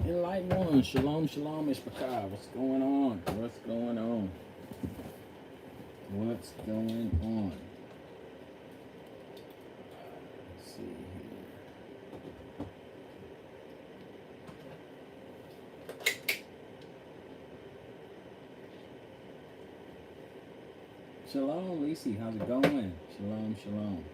Enlightened one. Shalom, shalom, Ishbakar. What's going on? What's going on? What's going on? Let's see here. Shalom, Lacey. How's it going? Shalom, shalom.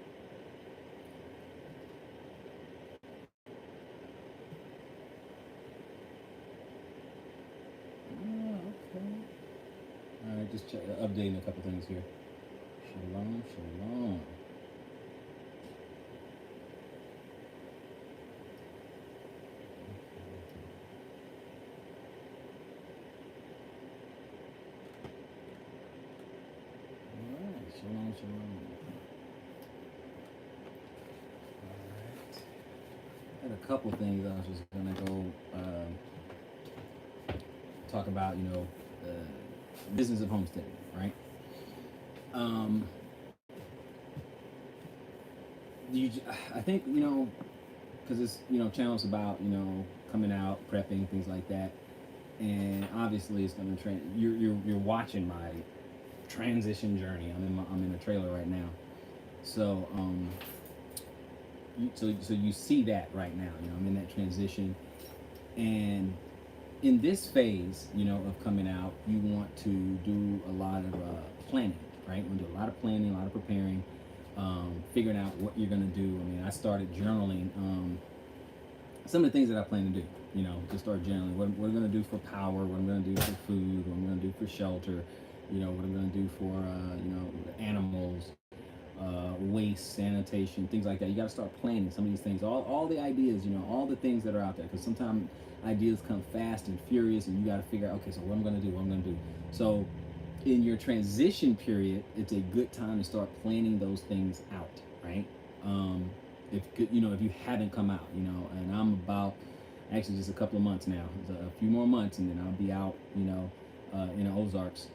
Just updating a couple things here. Shalom, shalom. All right, shalom, shalom. All right. I had a couple things I was just gonna go talk about. Business of homesteading, right? I think because it's channels about coming out, prepping, things like that, and obviously it's gonna you're watching my transition journey. I'm in a trailer right now, so so you see that right now. I'm in that transition, and in this phase, of coming out, you want to do a lot of planning, right? You want to do a lot of planning, a lot of preparing, figuring out what you're going to do. I mean, I started journaling some of the things that I plan to do, just start journaling. What I'm going to do for power, what I'm going to do for food, what I'm going to do for shelter, what I'm going to do for, animals, waste, sanitation, things like that. You got to start planning some of these things, all the ideas, all the things that are out there, because sometimes ideas come fast and furious, and you got to figure out, okay, so what I'm going to do. So in your transition period, it's a good time to start planning those things out, right? If you haven't come out, and I'm about actually just a couple of months now, a few more months, and then I'll be out, in the Ozarks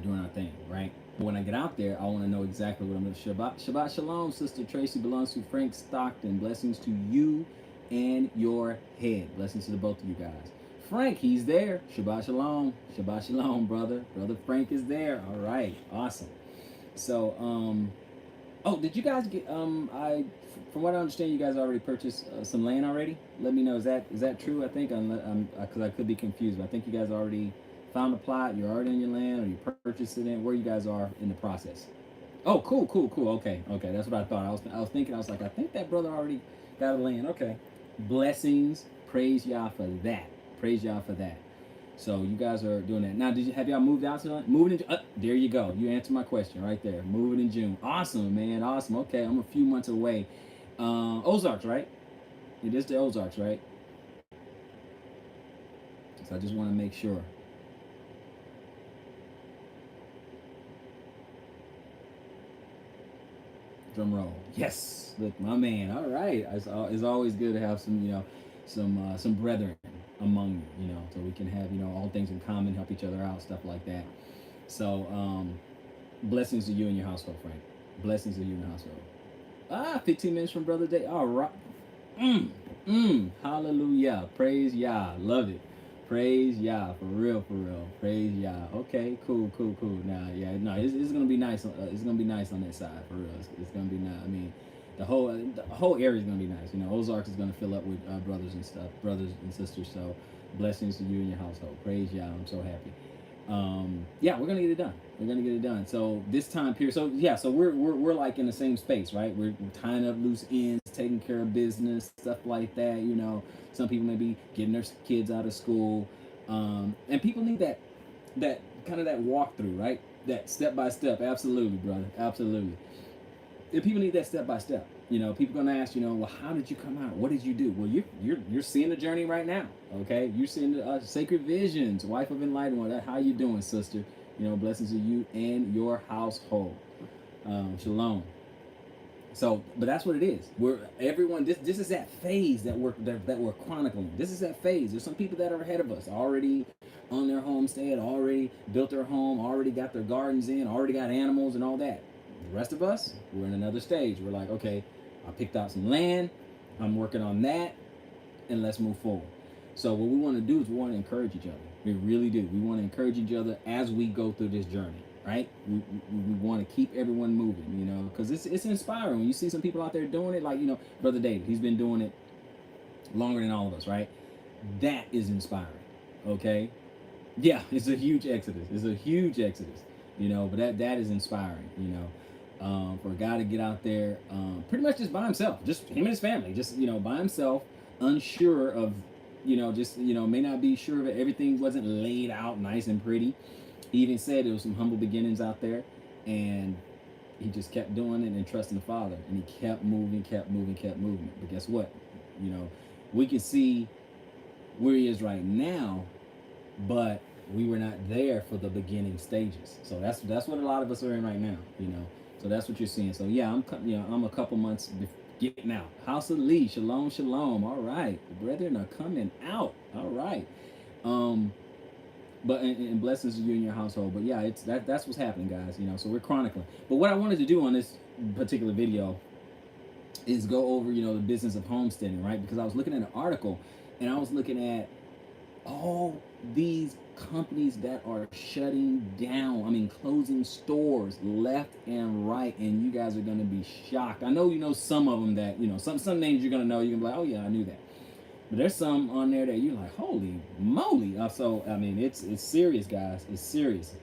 doing our thing, right? When I get out there, I want to know exactly what I'm going to Shabbat shalom, Sister Tracy belongs to Frank Stockton. Blessings to you and your head. Blessings to the both of you guys. Frank, he's there. Shabbat shalom. Shabbat shalom, brother. Brother Frank is there. All right. Awesome. So, oh, did you guys get, from what I understand, you guys already purchased some land already? Let me know. Is that true? I think, because I could be confused, but I think you guys already found a plot. You're already in your land, or you purchased it in, where you guys are in the process. Oh, cool. Okay. That's what I thought. I was thinking, I was like, I think that brother already got a land. Okay. Blessings. Praise Yah for that. So you guys are doing that. Now, have y'all moved out to moving in? There you go. You answered my question right there. Moving in June. Awesome, man. Awesome. Okay, I'm a few months away. Ozarks, right? It is the Ozarks, right? So I just want to make sure. Drum roll. Yes, look, my man. All right. It's always good to have some brethren among you, so we can have all things in common, help each other out, stuff like that. So blessings to you and your household, Frank. Blessings to you and your household. 15 minutes from Brother Day. All right. Hallelujah. Praise Yah. Love it. Praise Yah. For real. Praise Yah. Okay, cool. Now, yeah, no, it's gonna be nice. It's gonna be nice on that side, for real. It's gonna be nice. I mean, the whole area is gonna be nice. Ozarks is gonna fill up with brothers and sisters. So blessings to you and your household. Praise Yah. I'm so happy. Yeah, we're gonna get it done. So this time period. So yeah, so we're like in the same space, right? We're tying up loose ends, taking care of business, stuff like that. Some people may be getting their kids out of school, and people need that kind of that walkthrough, right? That step by step. Absolutely, brother. Absolutely. And people need that step by step. People gonna ask, well, how did you come out? What did you do? Well, you're seeing the journey right now. Okay, you're seeing the sacred visions, wife of enlightened one. How you doing, sister? Blessings to you and your household. Shalom. So, but that's what it is. This is that phase that we're chronicling. This is that phase. There's some people that are ahead of us, already on their homestead, already built their home, already got their gardens in, already got animals and all that. The rest of us, we're in another stage. We're like, okay, I picked out some land, I'm working on that, and let's move forward. So what we want to do is we want to encourage each other. We really do. We want to encourage each other as we go through this journey, right? We want to keep everyone moving, you know, because it's inspiring when you see some people out there doing it. Like, you know, Brother David, he's been doing it longer than all of us, right? That is inspiring. Okay, yeah, it's a huge exodus. It's a huge exodus, you know. But that is inspiring, you know. For a guy to get out there, pretty much just by himself, just him and his family, just, you know, by himself, unsure of, you know, just, you know, may not be sure that everything wasn't laid out nice and pretty. He even said there was some humble beginnings out there, and he just kept doing it and trusting the Father, and he kept moving, kept moving, kept moving. But guess what? You know, we can see where he is right now, but we were not there for the beginning stages. So that's what a lot of us are in right now, you know. So that's what you're seeing. So yeah, I'm a couple months getting out. House of Lee, shalom, shalom. All right, the brethren are coming out. All right, but and blessings to you and your household. But yeah, that's what's happening, guys. You know, so we're chronicling. But what I wanted to do on this particular video is go over, you know, the business of homesteading, right? Because I was looking at an article, and I was looking at all these companies that are shutting down. I mean, closing stores left and right, and you guys are going to be shocked. I know you know some of them that, you know, some names you're going to know. You're going to be like, oh yeah, I knew that. But there's some on there that you're like, holy moly. So, I mean, it's serious, guys. It's serious.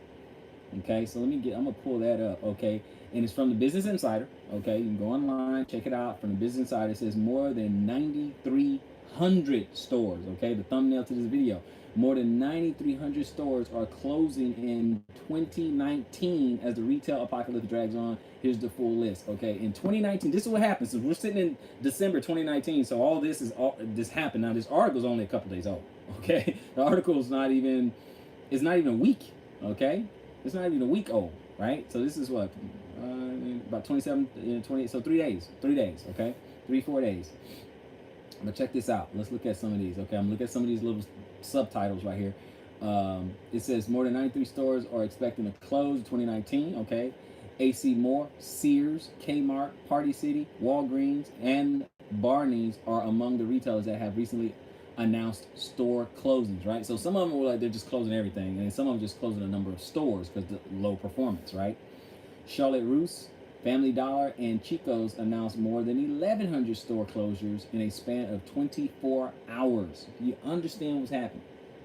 Okay, so I'm gonna pull that up, okay? And it's from the Business Insider, okay? You can go online, check it out. From the Business Insider, it says more than 9,300 stores, okay? The thumbnail to this video. More than 9,300 stores are closing in 2019 as the retail apocalypse drags on. Here's the full list, okay? In 2019, this is what happens. So we're sitting in December 2019, so all this happened. Now, this article is only a couple days old, okay? The article is not even a week, okay? It's not even a week old, right? So this is what, about 27, 20, so 3 days, okay? 4 days. But check this out. Let's look at some of these, okay? I'm looking at some of these little subtitles right here. It says more than 93 stores are expecting to close in 2019, okay? AC Moore, Sears, Kmart, Party City, Walgreens, and Barney's are among the retailers that have recently announced store closings, right? So some of them were like they're just closing everything, and some of them just closing a number of stores because the low performance, right? Charlotte Russe, Family Dollar, and Chico's announced more than 1,100 store closures in a span of 24 hours. You understand what's happening?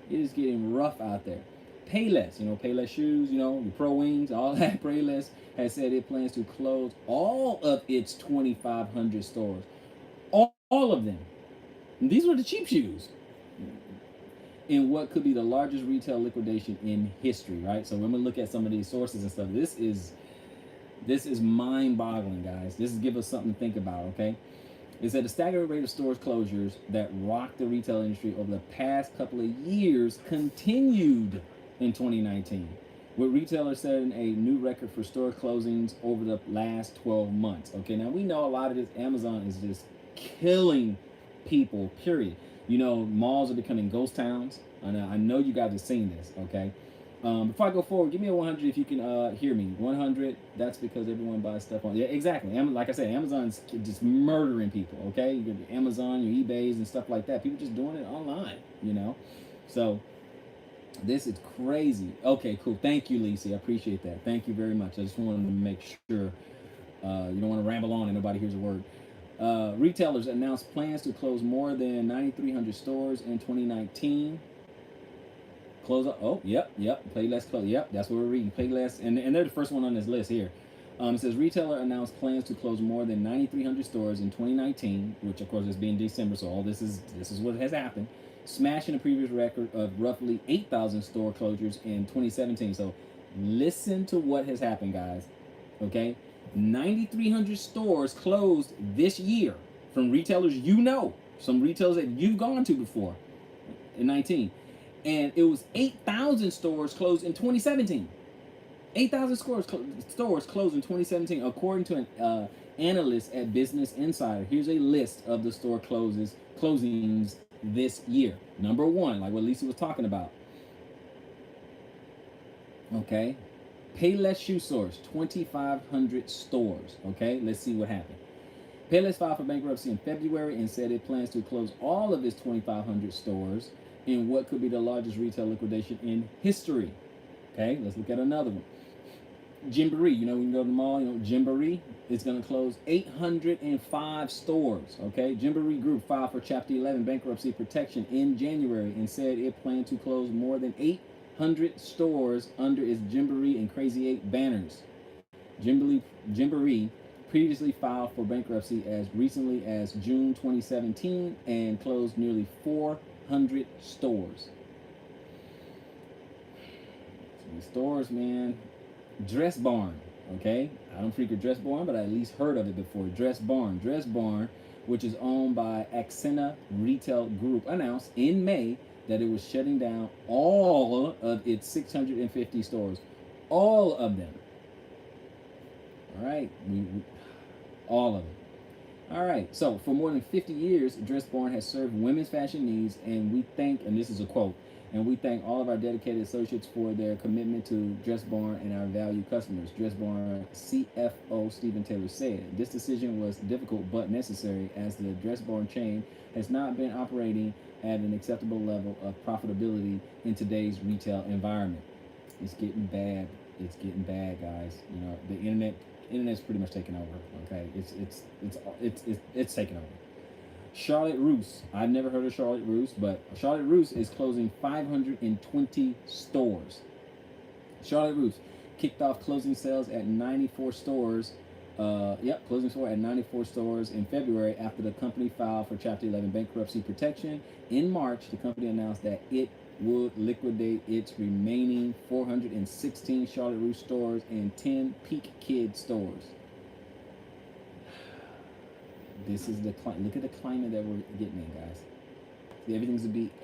It is getting rough out there. Payless, you know, Payless shoes, you know, the Pro Wings, all that. Payless has said it plans to close all of its 2,500 stores, all of them. And these were the cheap shoes in what could be the largest retail liquidation in history, right? So when we look at some of these sources and stuff, this is mind-boggling, guys. This is give us something to think about, okay? It's at a staggering rate of stores closures that rocked the retail industry over the past couple of years continued in 2019, with retailers setting a new record for store closings over the last 12 months. Okay, now we know a lot of this, Amazon is just killing people, period. You know, malls are becoming ghost towns. I know you guys have seen this, okay? Before I go forward, give me a 100 if you can hear me. 100, that's because everyone buys stuff on. Yeah, exactly. Like I said, Amazon's just murdering people, okay? You get Amazon, your eBays and stuff like that. People just doing it online, you know? So this is crazy. Okay, cool. Thank you, Lisa. I appreciate that. Thank you very much. I just wanted to make sure you don't want to ramble on and nobody hears a word. Retailers announced plans to close more than 9,300 stores in 2019. Close up. Oh, yep. Payless close. Yep, that's what we're reading. Payless, and they're the first one on this list here. It says retailer announced plans to close more than 9,300 stores in 2019, which of course is being December. So all this is what has happened, smashing a previous record of roughly 8,000 store closures in 2017. So listen to what has happened, guys. Okay, 9,300 stores closed this year from retailers you know, some retailers that you've gone to before in 19. And it was 8,000 stores closed in 2017. 8,000 stores closed in 2017, according to an analyst at Business Insider. Here's a list of the store closings this year. Number one, like what Lisa was talking about. Okay, Payless Shoe Source, 2,500 stores. Okay, let's see what happened. Payless filed for bankruptcy in February and said it plans to close all of its 2,500 stores in what could be the largest retail liquidation in history. Okay, let's look at another one. Gymboree, you know, we can go to the mall, you know, Gymboree is going to close 805 stores. Okay, Gymboree Group filed for Chapter 11 bankruptcy protection in January and said it planned to close more than 800 stores under its Gymboree and Crazy 8 banners. Gymboree previously filed for bankruptcy as recently as June 2017 and closed nearly 400 stores. These stores, man. Dress Barn, okay? I don't frequent Dress Barn, but I at least heard of it before. Dress Barn, which is owned by Axena Retail Group, announced in May that it was shutting down all of its 650 stores. All of them. All right? All of them. All right, so for more than 50 years, Dress Barn has served women's fashion needs, and we thank, and this is a quote, and we thank all of our dedicated associates for their commitment to Dress Barn and our valued customers. Dress Barn CFO Stephen Taylor said, this decision was difficult but necessary as the Dress Barn chain has not been operating at an acceptable level of profitability in today's retail environment. It's getting bad. It's getting bad, guys. You know, the internet's pretty much taken over. Okay, it's taken over. Charlotte Russe. I've never heard of Charlotte Russe, but Charlotte Russe is closing 520 stores. Charlotte Russe kicked off closing sales at 94 stores. Closing store at 94 stores in February after the company filed for Chapter 11 bankruptcy protection. In March, the company announced that it would liquidate its remaining 416 Charlotte Russe stores and 10 Peak Kid stores. This is the look at the climate that we're getting in, guys.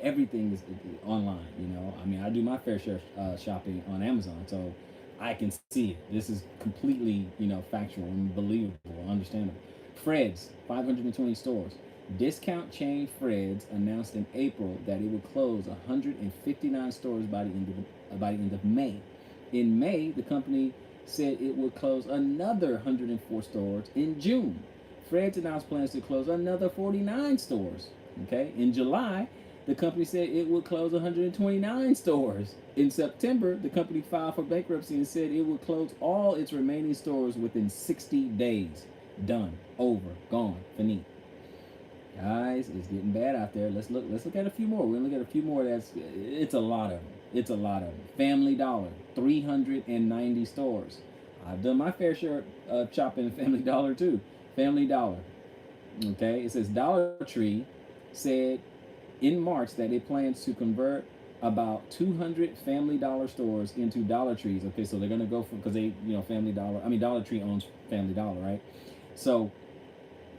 Everything is online. You know, I mean, I do my fair share shopping on Amazon, so I can see it. This is completely, you know, factual and believable, understandable. Fred's 520 stores. Discount chain Fred's announced in April that it would close 159 stores by the end of May. In May, the company said it would close another 104 stores in June. Fred's announced plans to close another 49 stores. Okay, in July, the company said it would close 129 stores. In September, the company filed for bankruptcy and said it would close all its remaining stores within 60 days. Done, over, gone, finito. Guys, it's getting bad out there. Let's look at a few more. We're gonna look at a few more. It's a lot of them. Family Dollar, 390 stores. I've done my fair share of shopping at Family Dollar too. Family Dollar. Okay, it says Dollar Tree said in March that it plans to convert about 200 Family Dollar stores into Dollar Trees. Okay, so they're gonna go for, because Dollar Tree owns Family Dollar, right? So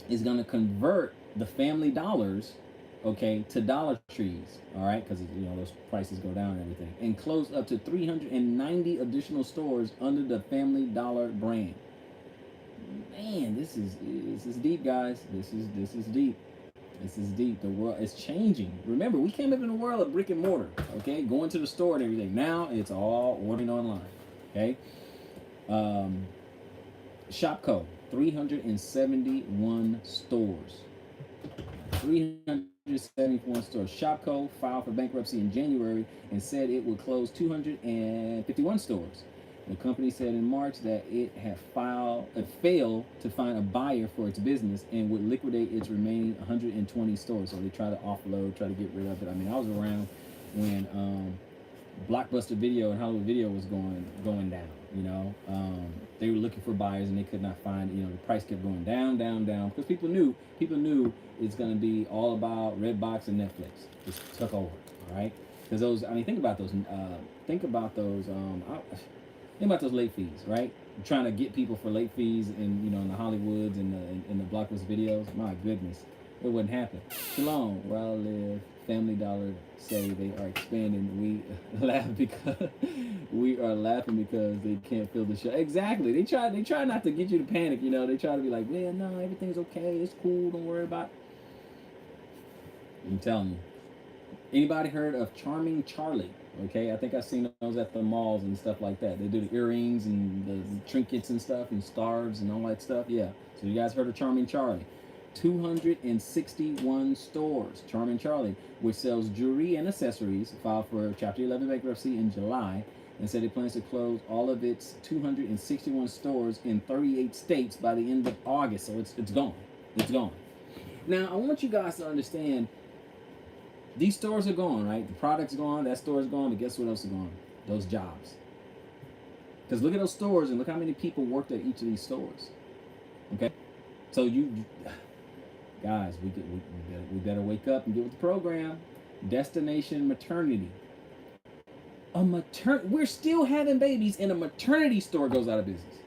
it's gonna convert the Family Dollars, okay, to Dollar Trees, all right, because you know those prices go down and everything, and close up to 390 additional stores under the Family Dollar brand. Man, this is deep, guys. This is deep. This is deep. The world is changing. Remember, we came up in a world of brick and mortar, okay, going to the store and everything. Now it's all ordering online, okay. Shopko, 371 stores. 371 stores. Shopko filed for bankruptcy in January and said it would close 251 stores. The company said in March that it had failed to find a buyer for its business and would liquidate its remaining 120 stores. So they try to offload, try to get rid of it. I mean, I was around when Blockbuster Video and Hollywood Video was going down. You know, they were looking for buyers and they could not find. You know, the price kept going down because people knew it's going to be all about Redbox and Netflix. Just took over, all right? Because those, I mean, think about those. Think about those late fees, right? Trying to get people for late fees in, you know, in the Hollywoods and the Blockbuster Videos. My goodness, it wouldn't happen. Shalom, where I live, Family Dollar say they are expanding. We are laughing because they can't fill the show. Exactly. They try not to get you to panic. You know, they try to be like, yeah, no, everything's okay. It's cool. Don't worry about it. I'm telling you. Anybody heard of Charming Charlie? Okay, I think I've seen those at the malls and stuff like that. They do the earrings and the trinkets and stuff and scarves and all that stuff. Yeah, So you guys heard of Charming Charlie? 261 stores. Charming Charlie, which sells jewelry and accessories, filed for Chapter 11 bankruptcy in July and said it plans to close all of its 261 stores in 38 states by the end of August. So it's gone. It's gone. Now, I want you guys to understand these stores are gone, right? The product's gone, that store's gone, but guess what else is gone? Those jobs. Because look at those stores and look how many people worked at each of these stores. Okay? So you guys, we better wake up and get with the program. Destination maternity. We're still having babies and a maternity store goes out of business.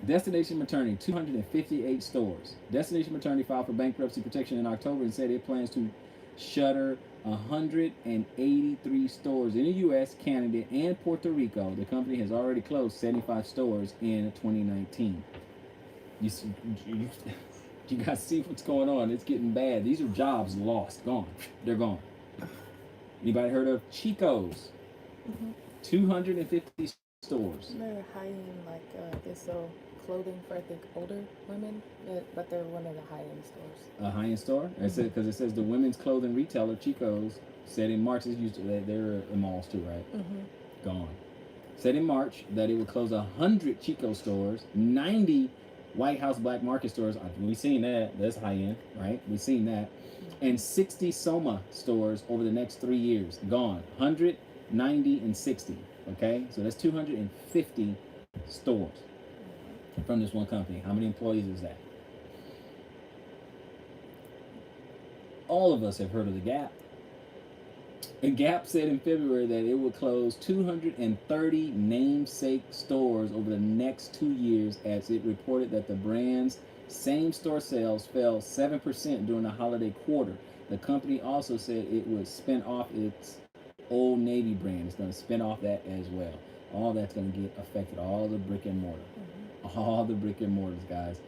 Destination Maternity, 258 stores. Destination Maternity filed for bankruptcy protection in October and said it plans to shutter 183 stores in the U.S., Canada, and Puerto Rico. The company has already closed 75 stores in 2019. You guys see what's going on? It's getting bad. These are jobs lost, gone. They're gone. Anybody heard of Chico's? 250 stores. They're high-end, like they sell clothing for, I think, older women, but they're one of the high-end stores. A high-end store? Because it says the women's clothing retailer Chico's said in March, they're in malls too, right? Gone. Said in March that it would close 100 Chico stores, 90 White House Black Market stores. We've seen that. That's high-end, right? We've seen that. And 60 Soma stores over the next 3 years. Gone. 100, 90, and 60. Okay? So that's 250 stores from this one company. How many employees is that? All of us have heard of the Gap. And Gap said in February that it would close 230 namesake stores over the next 2 years as it reported that the brand's same-store sales fell 7% during the holiday quarter. The company also said it would spin off its Old Navy brand. It's going to spin off that as well. All that's going to get affected. All the brick and mortar. All the brick and mortars, guys.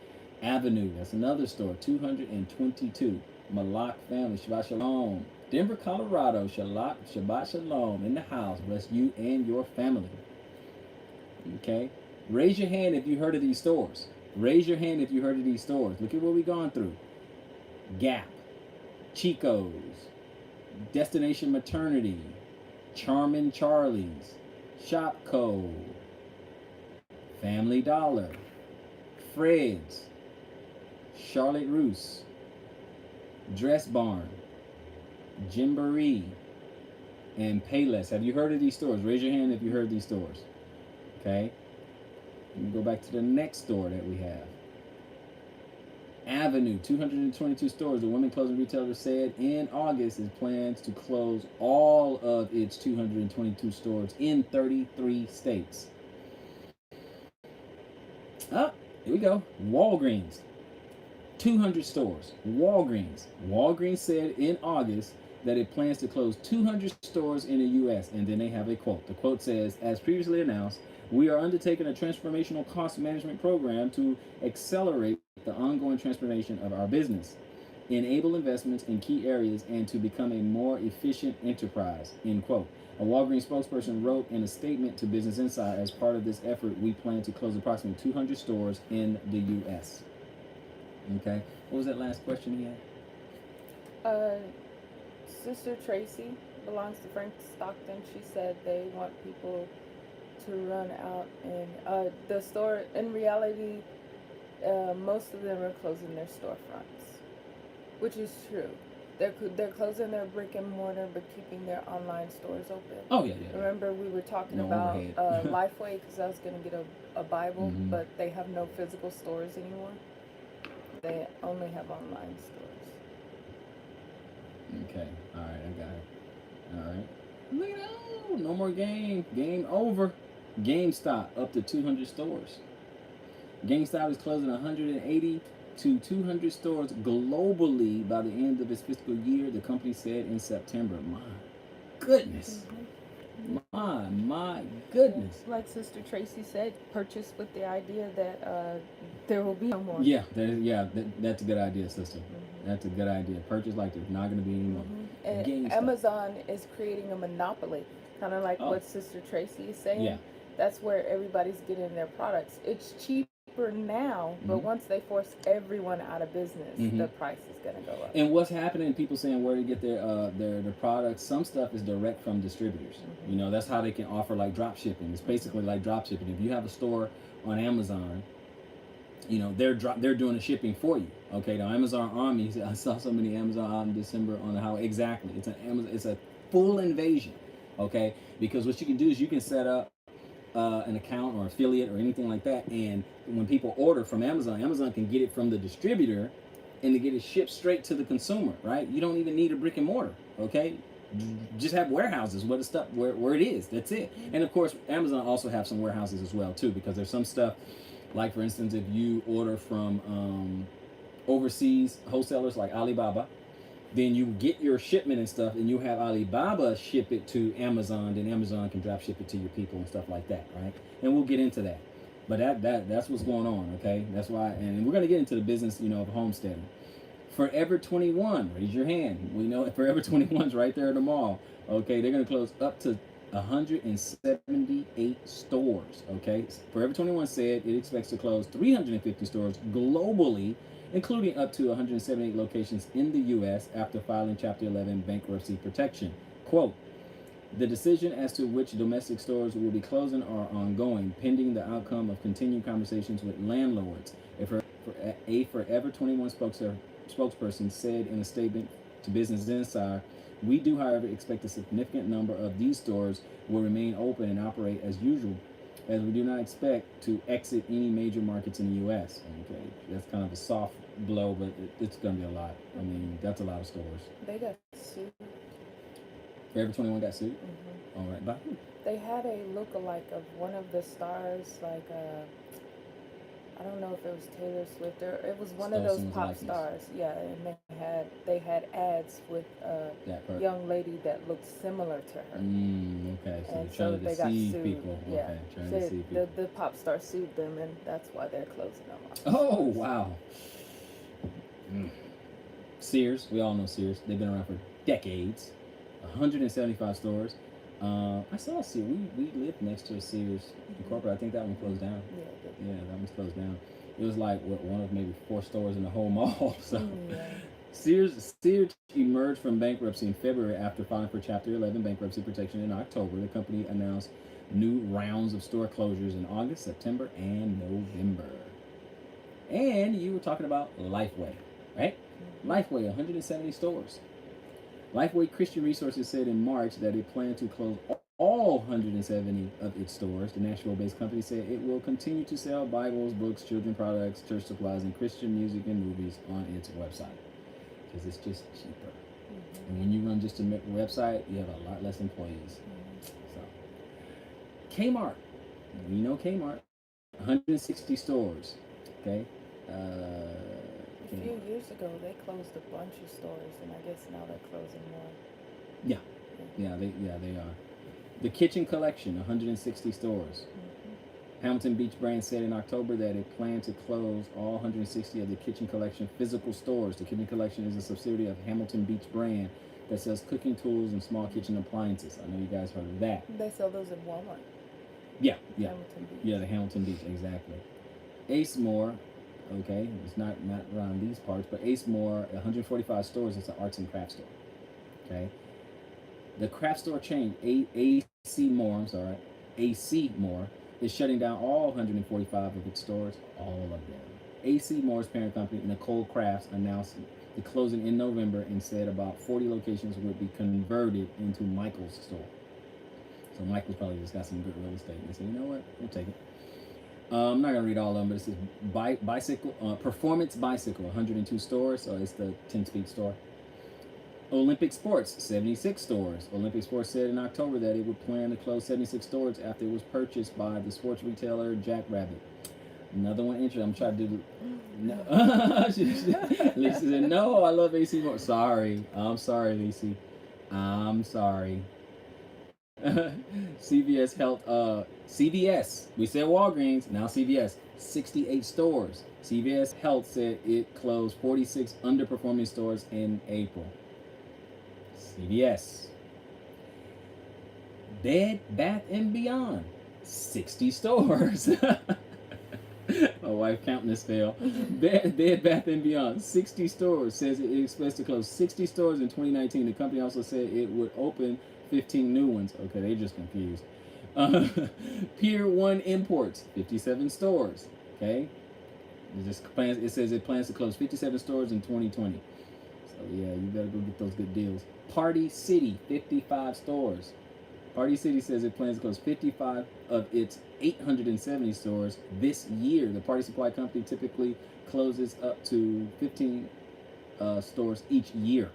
Avenue, that's another store. 222. Malak family, Shabbat Shalom. Denver, Colorado, Shabbat Shalom in the house. Bless you and your family. Okay? Raise your hand if you heard of these stores. Raise your hand if you heard of these stores. Look at what we've gone through. Gap, Chico's, Destination Maternity, Charmin Charlie's, Shopco, Family Dollar, Fred's, Charlotte Russe, Dress Barn, Gymboree, and Payless. Have you heard of these stores? Raise your hand if you heard of these stores. Okay? Let me go back to the next store that we have. Avenue, 222 stores. The women clothing retailer said in August it plans to close all of its 222 stores in 33 states. Here we go. Walgreens, 200 stores. Walgreens said in August that it plans to close 200 stores in the U.S. And then they have a quote. The quote says, as previously announced, we are undertaking a transformational cost management program to accelerate the ongoing transformation of our business, enable investments in key areas, and to become a more efficient enterprise, end quote. A Walgreens spokesperson wrote in a statement to Business Insider, as part of this effort, we plan to close approximately 200 stores in the U.S. Okay. What was that last question he had? Sister Tracy belongs to Frank Stockton. She said they want people to run out and the store. In reality, most of them are closing their storefronts, which is true. They're closing their brick and mortar, but keeping their online stores open. Oh yeah. Remember we were talking about Lifeway, because I was going to get a Bible, but they have no physical stores anymore. They only have online stores. Okay. All right. I got it. All right. Look at that. No more game. Game over. GameStop up to 200 stores. GameStop is closing 180 to 200 stores globally by the end of its fiscal year, the company said in September. My goodness. My goodness. Like Sister Tracy said, purchase with the idea that there will be no more. Yeah, that's a good idea, sister. That's a good idea. Purchase like there's not going to be any more. And Amazon is creating a monopoly, kind of like what Sister Tracy is saying. Yeah. That's where everybody's getting their products. It's cheap cheaper now, but once they force everyone out of business, the price is gonna go up. And what's happening? People saying where to get their products. Some stuff is direct from distributors. You know, that's how they can offer like drop shipping. It's basically like drop shipping. If you have a store on Amazon, you know they're doing the shipping for you. Okay, the Amazon army. I saw so many Amazon out in December on how exactly it's an Amazon. It's a full invasion. Okay, because what you can do is you can set up an account or affiliate or anything like that, and when people order from Amazon, Amazon can get it from the distributor and to get it shipped straight to the consumer. Right? You don't even need a brick and mortar. Okay. Just have warehouses where the stuff where it is. That's it. And of course, Amazon also have some warehouses as well too, because there's some stuff. Like, for instance, if you order from overseas wholesalers like Alibaba, then you get your shipment and stuff, and you have Alibaba ship it to Amazon, then Amazon can drop ship it to your people and stuff like that, right? And we'll get into that. But that's what's going on, okay? That's why, and we're going to get into the business, you know, of homesteading. Forever 21, raise your hand. We know Forever 21's right there at the mall, okay? They're going to close up to 178 stores. Okay, Forever 21 said it expects to close 350 stores globally, including up to 178 locations in the U.S. after filing Chapter 11 bankruptcy protection. Quote, the decision as to which domestic stores will be closing are ongoing, pending the outcome of continued conversations with landlords. A Forever 21 spokesperson said in a statement to Business Insider, we do, however, expect a significant number of these stores will remain open and operate as usual, as we do not expect to exit any major markets in the U.S. Okay, that's kind of a soft blow, but it's going to be a lot. I mean, that's a lot of stores. They got sued. Forever 21 got sued? All right, by who? They had a look-alike of one of the stars, like I don't know if it was Taylor Swift or it was one of those pop stars. Yeah, and they had ads with a young lady that looked similar to her. Okay, so they're trying to deceive people. Yeah, okay, trying to deceive people. The pop star sued them, and that's why they're closing them off. Oh, wow. Sears, we all know Sears. They've been around for decades. 175 stores. I saw a Sears. We lived next to a Sears Incorporated. I think that one closed down. Yeah, that one's closed down. It was like one of maybe 4 stores in the whole mall. So Sears emerged from bankruptcy in February after filing for Chapter 11 bankruptcy protection in October. The company announced new rounds of store closures in August, September, and November. And you were talking about Lifeway, right? Lifeway, 170 stores. Lifeway Christian Resources said in March that it planned to close all 170 of its stores. The Nashville-based company said it will continue to sell Bibles, books, children products, church supplies, and Christian music and movies on its website because it's just cheaper. And when you run just a website, you have a lot less employees. So, Kmart, we know Kmart, 160 stores. Okay. A few years ago, they closed a bunch of stores, and I guess now they're closing more. Yeah, they are. The Kitchen Collection, 160 stores. Hamilton Beach brand said in October that it planned to close all 160 of the Kitchen Collection physical stores. The Kitchen Collection is a subsidiary of Hamilton Beach brand that sells cooking tools and small kitchen appliances. I know you guys heard of that. They sell those at Walmart. Yeah. Hamilton Beach. Yeah, the Hamilton Beach, exactly. Ace More, okay, it's not around these parts, but Ace More, 145 stores. It's an arts and crafts store. Okay. The craft store chain, AC More, is shutting down all 145 of its stores, all of them. AC Moore's parent company, Nicole Crafts, announced the closing in November and said about 40 locations would be converted into Michael's store. So Michael's probably just got some good real estate. They said, you know what, we'll take it. I'm not going to read all of them, but it says Performance Bicycle, 102 stores, so it's the 10-speed store. Olympic Sports, 76 stores. Olympic Sports said in October that it would plan to close 76 stores after it was purchased by the sports retailer Jackrabbit. Another one interesting. I'm trying to do. No. Lisa said, no, I love AC Moore. Sorry. I'm sorry, Lisa. I'm sorry. CVS Health, CVS, we said Walgreens, now CVS, 68 stores. CVS Health said it closed 46 underperforming stores in April. CVS. Bed Bath & Beyond, 60 stores. My wife counting fail. Bed Bath and Beyond, 60 stores, says it expects to close 60 stores in 2019. The company also said it would open 15 new ones. Okay, they're just confused. Uh, Pier 1 Imports, 57 stores. Okay, it says it plans to close 57 stores in 2020. So yeah, you better go get those good deals. Party City, 55 stores. Party City says it plans to close 55 of its 870 stores this year. The Party Supply Company typically closes up to 15 stores each year.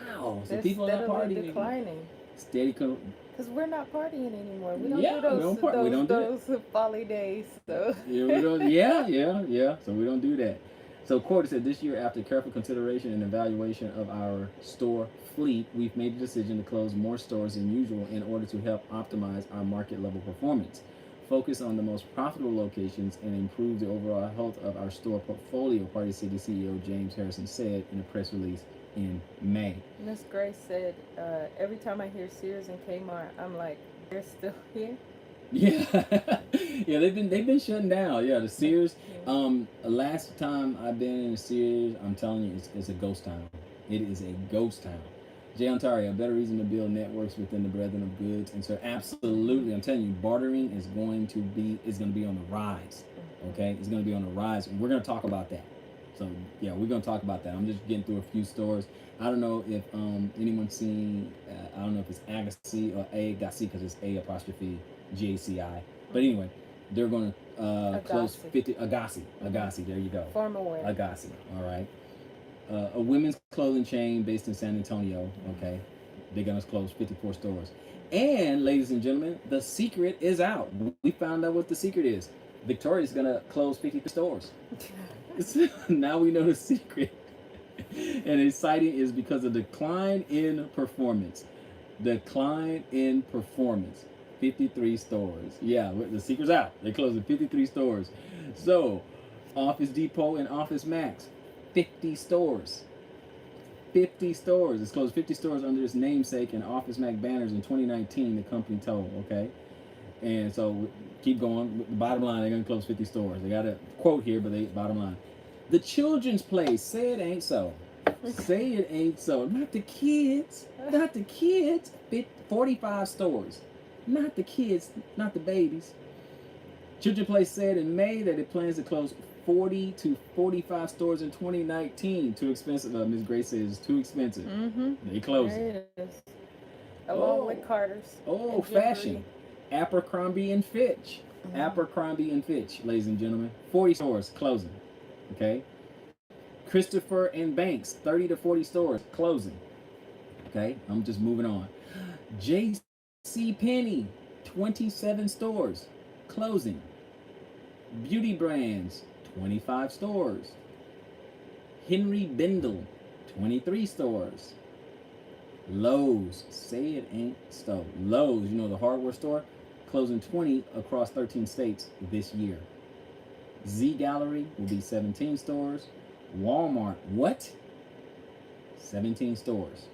Wow. So They're people are not steadily partying. declining. Steady. Because we're not partying anymore. We don't Yeah, do we don't do those folly days. So. Yeah, we don't, yeah. So we don't do that. So Quote said this year, after careful consideration and evaluation of our store fleet, we've made the decision to close more stores than usual in order to help optimize our market level performance, focus on the most profitable locations, and improve the overall health of our store portfolio, Party City CEO James Harrison said in a press release in May. Miss Grace said, every time I hear Sears and Kmart, I'm like, they're still here. Yeah, yeah, they've been shutting down. Yeah, the Sears. Last time I've been in Sears, I'm telling you, it's a ghost town. It is a ghost town. Jay Ontario, a better reason to build networks within the brethren of goods, and so absolutely, I'm telling you, bartering is going to be on the rise. Okay, it's going to be on the rise, and we're going to talk about that. So yeah, we're going to talk about that. I'm just getting through a few stores. I don't know if anyone's seen. I don't know if it's Agassi or Agassi because it's A apostrophe GACI. But anyway, they're going to close 50. Agassi. There you go. Formal wear. Agassi. All right. A women's clothing chain based in San Antonio. Okay, they're going to close 54 stores. And ladies and gentlemen, the secret is out. We found out what the secret is. Victoria's going to close 50 stores. Now we know the secret. And it's citing is because of decline in performance. 53 stores. Yeah, the secret's out. They're closing 53 stores. So, Office Depot and Office Max, 50 stores. 50 stores. It's closed 50 stores under its namesake and Office Max banners in 2019, the company told, okay? And so, keep going. The bottom line, they're going to close 50 stores. They got a quote here, but bottom line. The Children's Place, say it ain't so. Say it ain't so. Not the kids. 45 stores. Not the kids, not the babies. Children's Place said in May that it plans to close 40 to 45 stores in 2019. Too expensive. Ms. Grace says it's too expensive. Mm-hmm. They close it. It is. Along with Carter's. Oh, fashion. Abercrombie and Fitch. Mm-hmm. Abercrombie and Fitch, ladies and gentlemen. 40 stores closing. Okay. Christopher and Banks, 30 to 40 stores closing. Okay, I'm just moving on. J.C. Penney, 27 stores closing. Beauty Brands, 25 stores. Henry Bendel, 23 stores. Lowe's, say it ain't so. Lowe's, you know, the hardware store, closing 20 across 13 states this year. Z Gallery will be 17 stores. Walmart, what? 17 stores.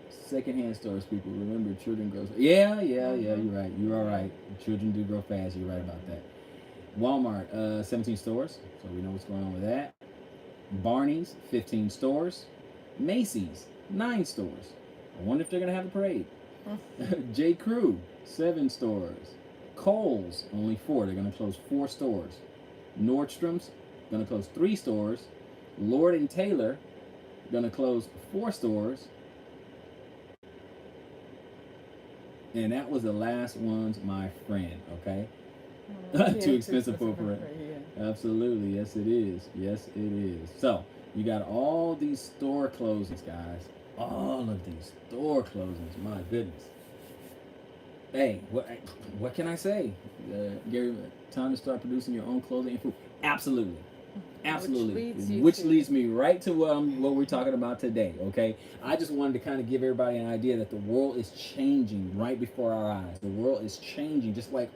Secondhand stores, people. Remember, children grow. Yeah, you're right. You are right. Children do grow fast. You're right about that. Walmart, 17 stores. So we know what's going on with that. Barney's, 15 stores. Macy's, 9 stores. I wonder if they're going to have a parade. J. Crew, 7 stores. Kohl's, only 4. They're going to close 4 stores. Nordstrom's, going to close 3 stores. Lord & Taylor, going to close 4 stores. And that was the last ones, my friend, okay? Too expensive for a parade. Yeah. Absolutely, yes it is. Yes it is. So, you got all these store closings, guys. All of these store closings, my goodness. Hey, what can I say? Gary, time to start producing your own clothing and food. Absolutely. Which leads me right to what we're talking about today, okay? I just wanted to kind of give everybody an idea that the world is changing right before our eyes. The world is changing just like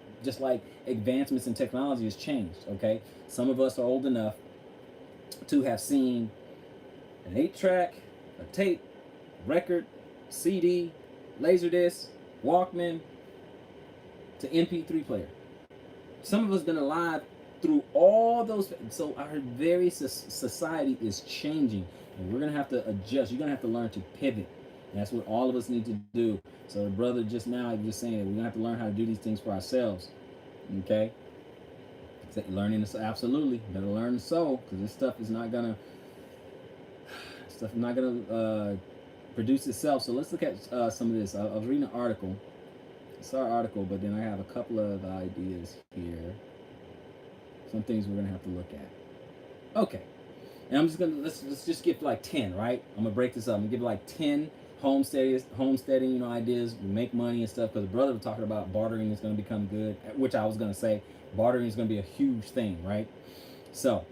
advancements in technology has changed, okay? Some of us are old enough to have seen an 8-track, a tape, record, CD, Laserdisc, Walkman, to MP3 player. Some of us been alive through all those. So our very society is changing, and we're gonna have to adjust. You're gonna have to learn to pivot. And that's what all of us need to do. So the brother just now was just saying that we're gonna have to learn how to do these things for ourselves. Okay, learning this, absolutely better learn to sew, because this stuff is not gonna produce itself. So let's look at some of this. I was reading an article. It's our article, but then I have a couple of ideas here. Some things we're gonna have to look at. Okay, and I'm just gonna let's just give like 10, right? I'm gonna break this up. I'm gonna give like 10 homesteading, ideas. We make money and stuff. Because the brother was talking about bartering is gonna become good, which I was gonna say bartering is gonna be a huge thing, right? So.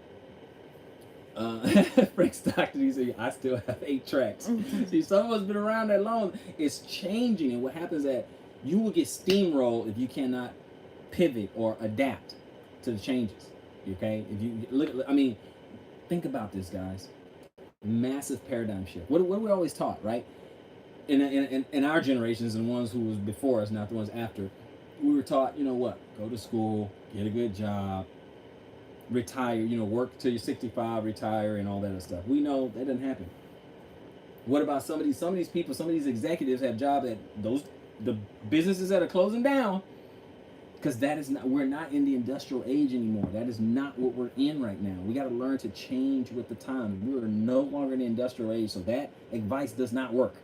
Frank Stockton, he said, I still have 8 tracks. See, some of us been around that long. It's changing, and what happens is that you will get steamrolled if you cannot pivot or adapt to the changes. Okay, if you look, think about this, guys. Massive paradigm shift. What we always taught, right? In our generations and the ones who was before us, not the ones after, we were taught, go to school, get a good job, retire, work till you're 65, retire, and all that other stuff. We know that doesn't happen. What about some of these people, some of these executives have jobs at the businesses that are closing down, because we're not in the industrial age anymore. That is not what we're in right now. We got to learn to change with the time. We're no longer in the industrial age, so that advice does not work.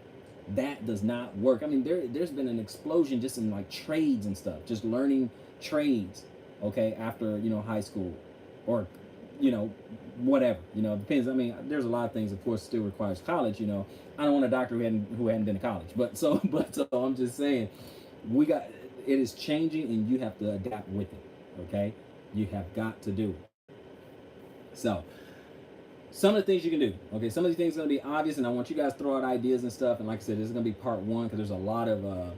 That does not work. There's been an explosion just in like trades and stuff, just learning trades, okay, after, high school, or, whatever, depends. There's a lot of things, of course, still requires college, I don't want a doctor who hadn't been to college, but I'm just saying, it is changing, and you have to adapt with it, okay? You have got to do it. So, some of the things you can do, okay? Some of these things are going to be obvious, and I want you guys to throw out ideas and stuff, and like I said, this is going to be part 1, because there's a lot of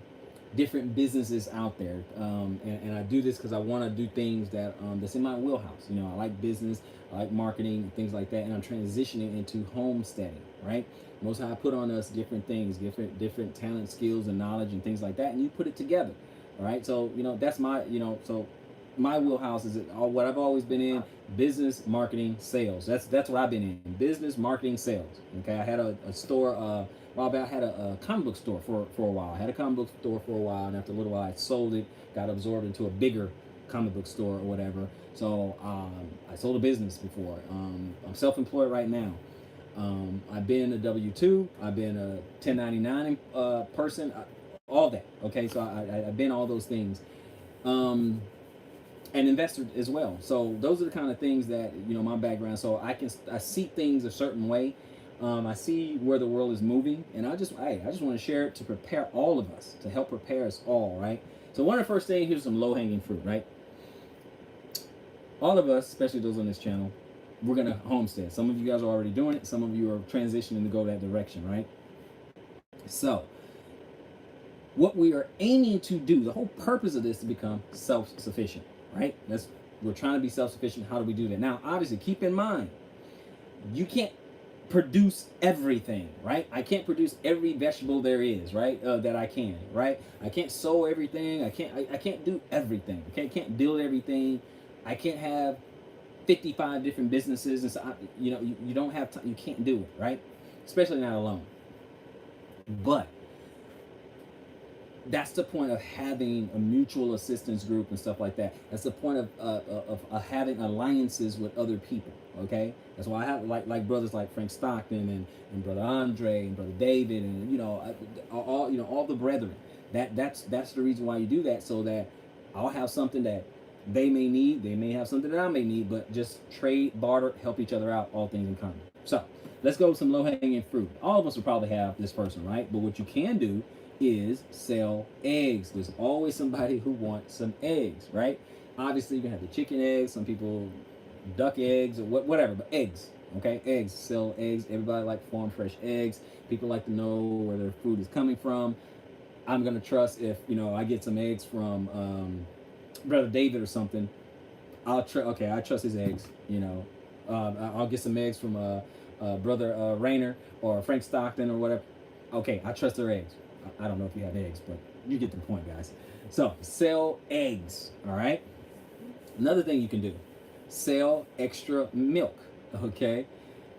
different businesses out there, and I do this because I want to do things that's in my wheelhouse. I like business, I like marketing, things like that, and I'm transitioning into homesteading, right? Most High put on us different things, different talent, skills, and knowledge, and things like that, and you put it together, all right? So that's my so my wheelhouse is what I've always been in: business, marketing, sales. That's what I've been in: business, marketing, sales. Okay, I had a store. While back, I had a comic book store for a while. I had a comic book store for a while, and after a little while, I sold it, got absorbed into a bigger comic book store or whatever. So I sold a business before. I'm self-employed right now. I've been a W-2. I've been a 1099 person. All that. Okay, so I've been all those things. And investor as well. So those are the kind of things that, my background. So I see things a certain way. I see where the world is moving, and I just want to share it to prepare all of us, to help prepare us all, right? So one of the first things, here's some low-hanging fruit, right? All of us, especially those on this channel, we're going to homestead. Some of you guys are already doing it. Some of you are transitioning to go that direction, right? So what we are aiming to do, the whole purpose of this is to become self-sufficient, right? We're trying to be self-sufficient. How do we do that? Now, obviously, keep in mind, you can't produce everything, right? I can't produce every vegetable there is, right? That I can, right? I can't sow everything. I can't do everything. Okay, I can't build everything. I can't have 55 different businesses, and so you don't have time. You can't do it, right? Especially not alone. But that's the point of having a mutual assistance group and stuff like that. That's the point of having alliances with other people. Okay, that's why I have like brothers like Frank Stockton and brother Andre and brother David, and all the brethren. That's the reason why you do that, so that I'll have something that they may need. They may have something that I may need, but just trade, barter, help each other out, all things in common. So let's go with some low-hanging fruit. All of us will probably have this person, right? But what you can do is sell eggs. There's always somebody who wants some eggs, right? Obviously, you can have the chicken eggs. Some people duck eggs or whatever, but eggs, okay? Eggs, sell eggs. Everybody like farm fresh eggs. People like to know where their food is coming from. I'm going to trust if, I get some eggs from Brother David or something. I trust his eggs, I'll get some eggs from Brother Rayner or Frank Stockton or whatever. Okay, I trust their eggs. I don't know if you have eggs, but you get the point, guys. So, sell eggs, all right? Another thing you can do, sell extra milk. Okay.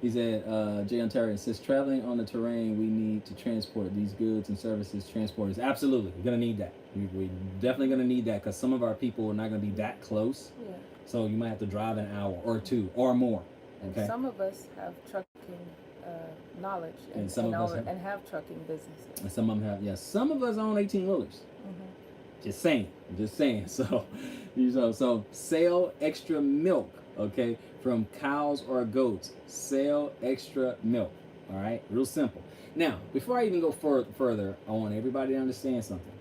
He said, Jay Ontario says, traveling on the terrain, we need to transport these goods and services. Transporters, absolutely, we're gonna need that. We're definitely gonna need that because some of our people are not gonna be that close. Yeah. So you might have to drive an hour or two or more. And Okay. some of us have trucking knowledge and have trucking businesses. And some of them have, yes. Some of us own 18 wheelers. Mm-hmm. Just saying. So, so sell extra milk, okay, from cows or goats. Sell extra milk. All right, real simple. Now, before I even go further, I want everybody to understand something.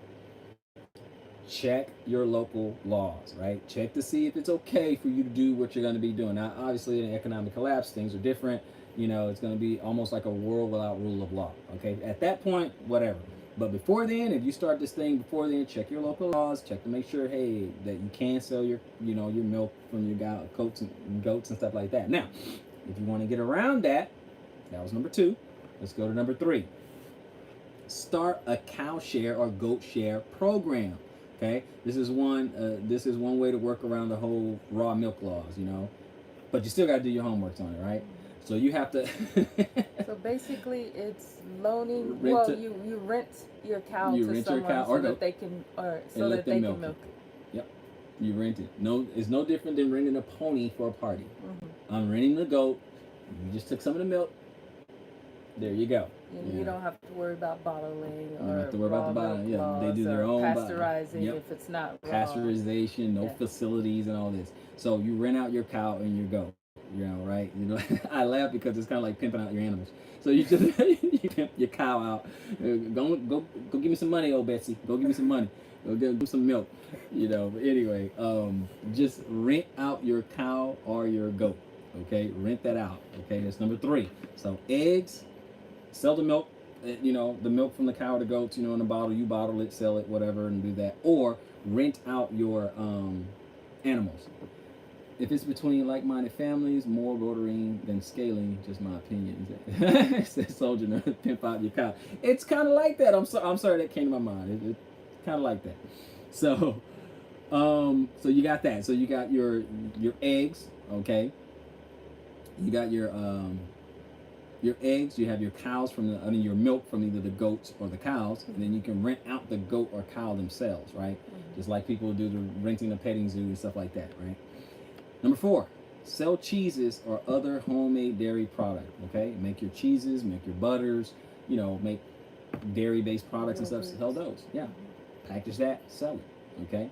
Check your local laws, right? Check to see if it's okay for you to do what you're going to be doing. Now, obviously, in an economic collapse, things are different. You know, it's going to be almost like a world without rule of law. Okay, at that point, whatever. But before then, if you start this thing before then, check your local laws. Check to make sure, hey, that you can sell your, your milk from your goats and stuff like that. Now, if you want to get around that, that was number 2. Let's go to number 3. Start a cow share or goat share program. Okay, this is one way to work around the whole raw milk laws, but you still got to do your homework on it, right? So you have to. So basically, it's loaning. You rent your cow to someone so that they can, milk it. Yep, you rent it. No, it's no different than renting a pony for a party. Mm-hmm. I'm renting the goat. You just took some of the milk. There you go. You don't have to worry about bottling. You don't have to worry about the bottling. Yeah, they do their own pasteurizing if it's not raw. Pasteurization, no facilities and all this. So you rent out your cow and your goat. Right? I laugh because it's kind of like pimping out your animals. So you just you pimp your cow out. Go give me some money, old Betsy. Go give me some money. Go get some milk. But anyway, just rent out your cow or your goat. Okay, rent that out. Okay, that's number 3. So eggs. Sell the milk, the milk from the cow or the goats, in a bottle. You bottle it, sell it, whatever, and do that. Or rent out your animals. If it's between like-minded families, more rotary than scaling, just my opinion. Says soldier, pimp out your cow. It's kind of like that. I'm sorry that came to my mind. It's kind of like that. So, so you got that. So you got your eggs, okay. You got your eggs, you have your cows your milk from either the goats or the cows, and then you can rent out the goat or cow themselves, right? Mm-hmm. Just like people do the renting a petting zoo and stuff like that, right? Number 4, sell cheeses or other homemade dairy product, okay? Make your cheeses, make your butters, make dairy-based products and stuff, sell those, yeah. Package that, sell it, okay?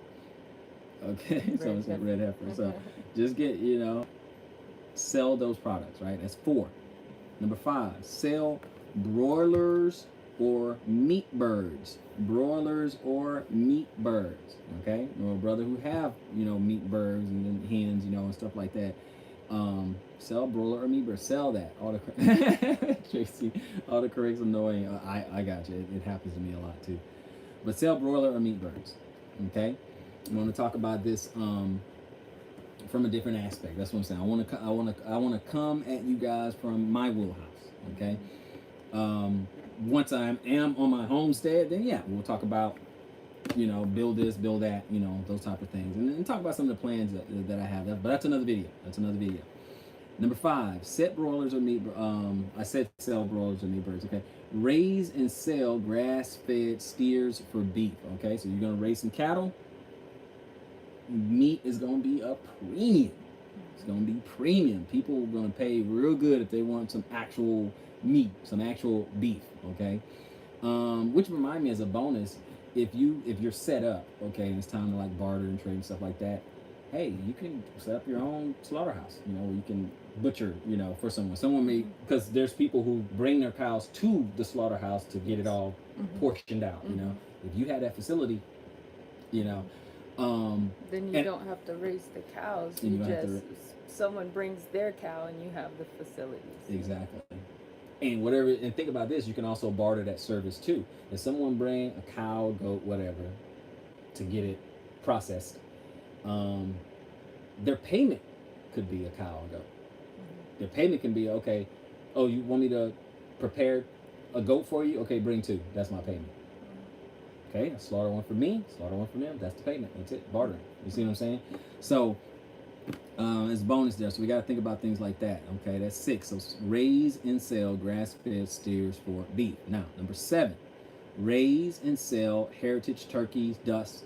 Okay, so it's like red heifer. So just get, sell those products, right? That's 4. Number 5, sell broilers or meat birds. Broilers or meat birds. Okay, or a brother who have meat birds and then hens, and stuff like that. Sell broiler or meat birds. Sell that. Tracy, autocorrect's annoying. I got you. It happens to me a lot too. But sell broiler or meat birds. Okay, I want to talk about this from a different aspect. That's what I'm saying. I want to come at you guys from my wheelhouse. Okay. Once I am on my homestead, then yeah, we'll talk about build this, build that, those type of things, and talk about some of the plans that I have. But that's another video. Number 5, set broilers or meat. I said sell broilers or meat birds. Okay. Raise and sell grass-fed steers for beef. Okay, so you're gonna raise some cattle. Meat is going to be a premium. It's going to be premium. People are going to pay real good if they want some actual meat, some actual beef, okay? Which remind me as a bonus, if you're set up, okay, and it's time to like barter and trade and stuff like that, hey, you can set up your own slaughterhouse, you can butcher, for someone. Someone may, because there's people who bring their cows to the slaughterhouse to get it all portioned out, If you had that facility, then you don't have to raise the cows. Someone brings their cow and you have the facilities. Exactly. And think about this, you can also barter that service too. If someone bring a cow, goat, whatever, to get it processed, their payment could be a cow or goat. Their payment can be, okay, oh, you want me to prepare a goat for you? Okay, bring 2. That's my payment. Okay, slaughter one for me, slaughter one for them. That's the payment. That's it. Bartering. You see what I'm saying? So It's bonus there, so we got to think about things like that. Okay, that's 6. So raise and sell grass-fed steers for beef. Now, number 7, raise and sell heritage turkeys, ducks,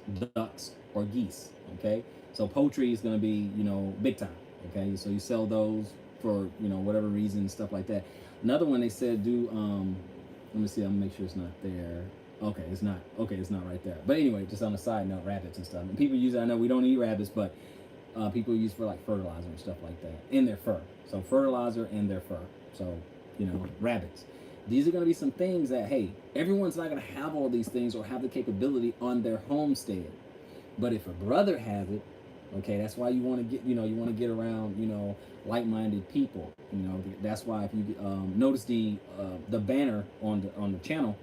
or geese. Okay, so poultry is going to be, big time. Okay, so you sell those for, whatever reason, stuff like that. Another one they said do. Let me see. I'm gonna make sure it's not there. Okay, it's not. Okay, it's not right there. But anyway, just on a side note, rabbits and stuff. And people use it. I know we don't eat rabbits, but people use for like fertilizer and stuff like that in their fur. So fertilizer in their fur. So rabbits. These are going to be some things that, hey, everyone's not going to have all these things or have the capability on their homestead. But if a brother has it, okay, that's why you want to get, you want to get around, like-minded people. That's why if you notice the banner on the channel,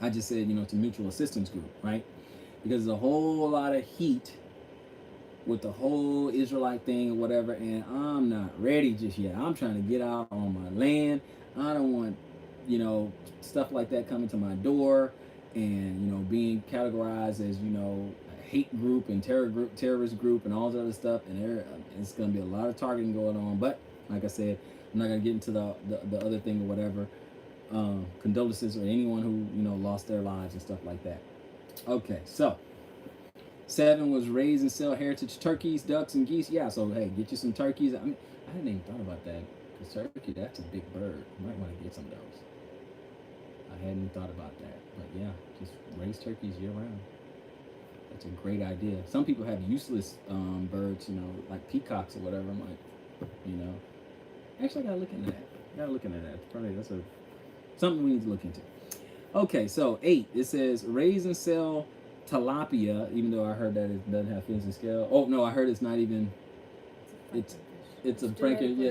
I just said, it's a mutual assistance group, right? Because there's a whole lot of heat with the whole Israelite thing or whatever, and I'm not ready just yet. I'm trying to get out on my land. I don't want, stuff like that coming to my door, and being categorized as a hate group and terrorist group, and all this other stuff. And it's going to be a lot of targeting going on. But like I said, I'm not going to get into the other thing or whatever. Condolences or anyone who lost their lives and stuff like that. Okay, so 7 was raise and sell heritage turkeys, ducks, and geese. Yeah, so hey, get you some turkeys. I hadn't even thought about that. Because turkey, that's a big bird. You might want to get some of those. I hadn't thought about that. But yeah, just raise turkeys year round. That's a great idea. Some people have useless birds, like peacocks or whatever. I'm like, actually, I gotta look into that. Probably that's something we need to look into. Okay, so 8, it says raise and sell tilapia, even though I heard that it doesn't have fins and scale. Oh no, I heard it's not even. It's a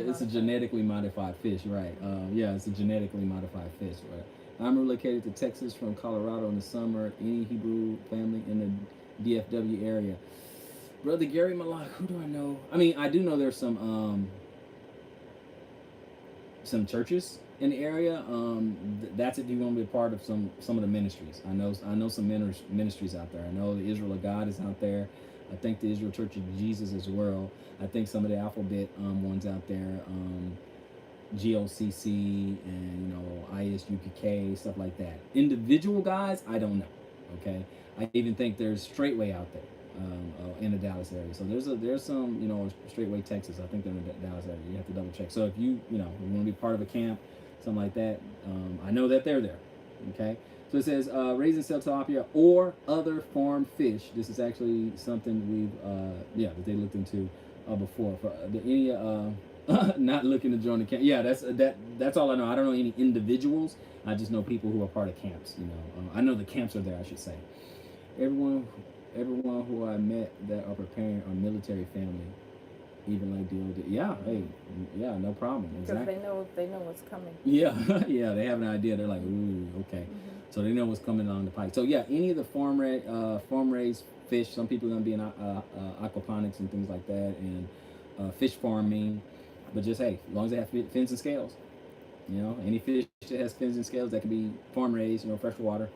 it's a genetically modified fish, right? Yeah, it's a genetically modified fish, right? I'm relocated to Texas from Colorado in the summer. Any Hebrew family in the DFW area? Brother Gary Malak, who do I know? I mean, I do know there's some churches in the area. That's if you want to be a part of some of the ministries. I know some ministries out there. I know the Israel of God is out there. I think the Israel Church of Jesus as well. I think some of the alphabet ones out there, GOCC and ISUPK, stuff like that. Individual guys, I don't know. Okay, I even think there's Straightway out there in the Dallas area. So there's some Straightway Texas. I think they're in the Dallas area. You have to double check. So if you want to be part of a camp, something like that, I know that they're there. Okay. So it says raise and sell tilapia or other farm fish. This is actually something we've that they looked into before. For any not looking to join the camp. Yeah, that's all I know. I don't know any individuals. I just know people who are part of camps. I know the camps are there, I should say. Everyone who I met that are preparing are military family. Even like deal with it. Yeah, hey, yeah, no problem. Exactly. Because they know what's coming. Yeah, yeah, they have an idea. They're like, ooh, okay. Mm-hmm. So they know what's coming on the pike. So yeah, any of the farm raised fish. Some people are gonna be in aquaponics and things like that, and fish farming. But just hey, as long as they have fins and scales, any fish that has fins and scales that can be farm raised, fresh water.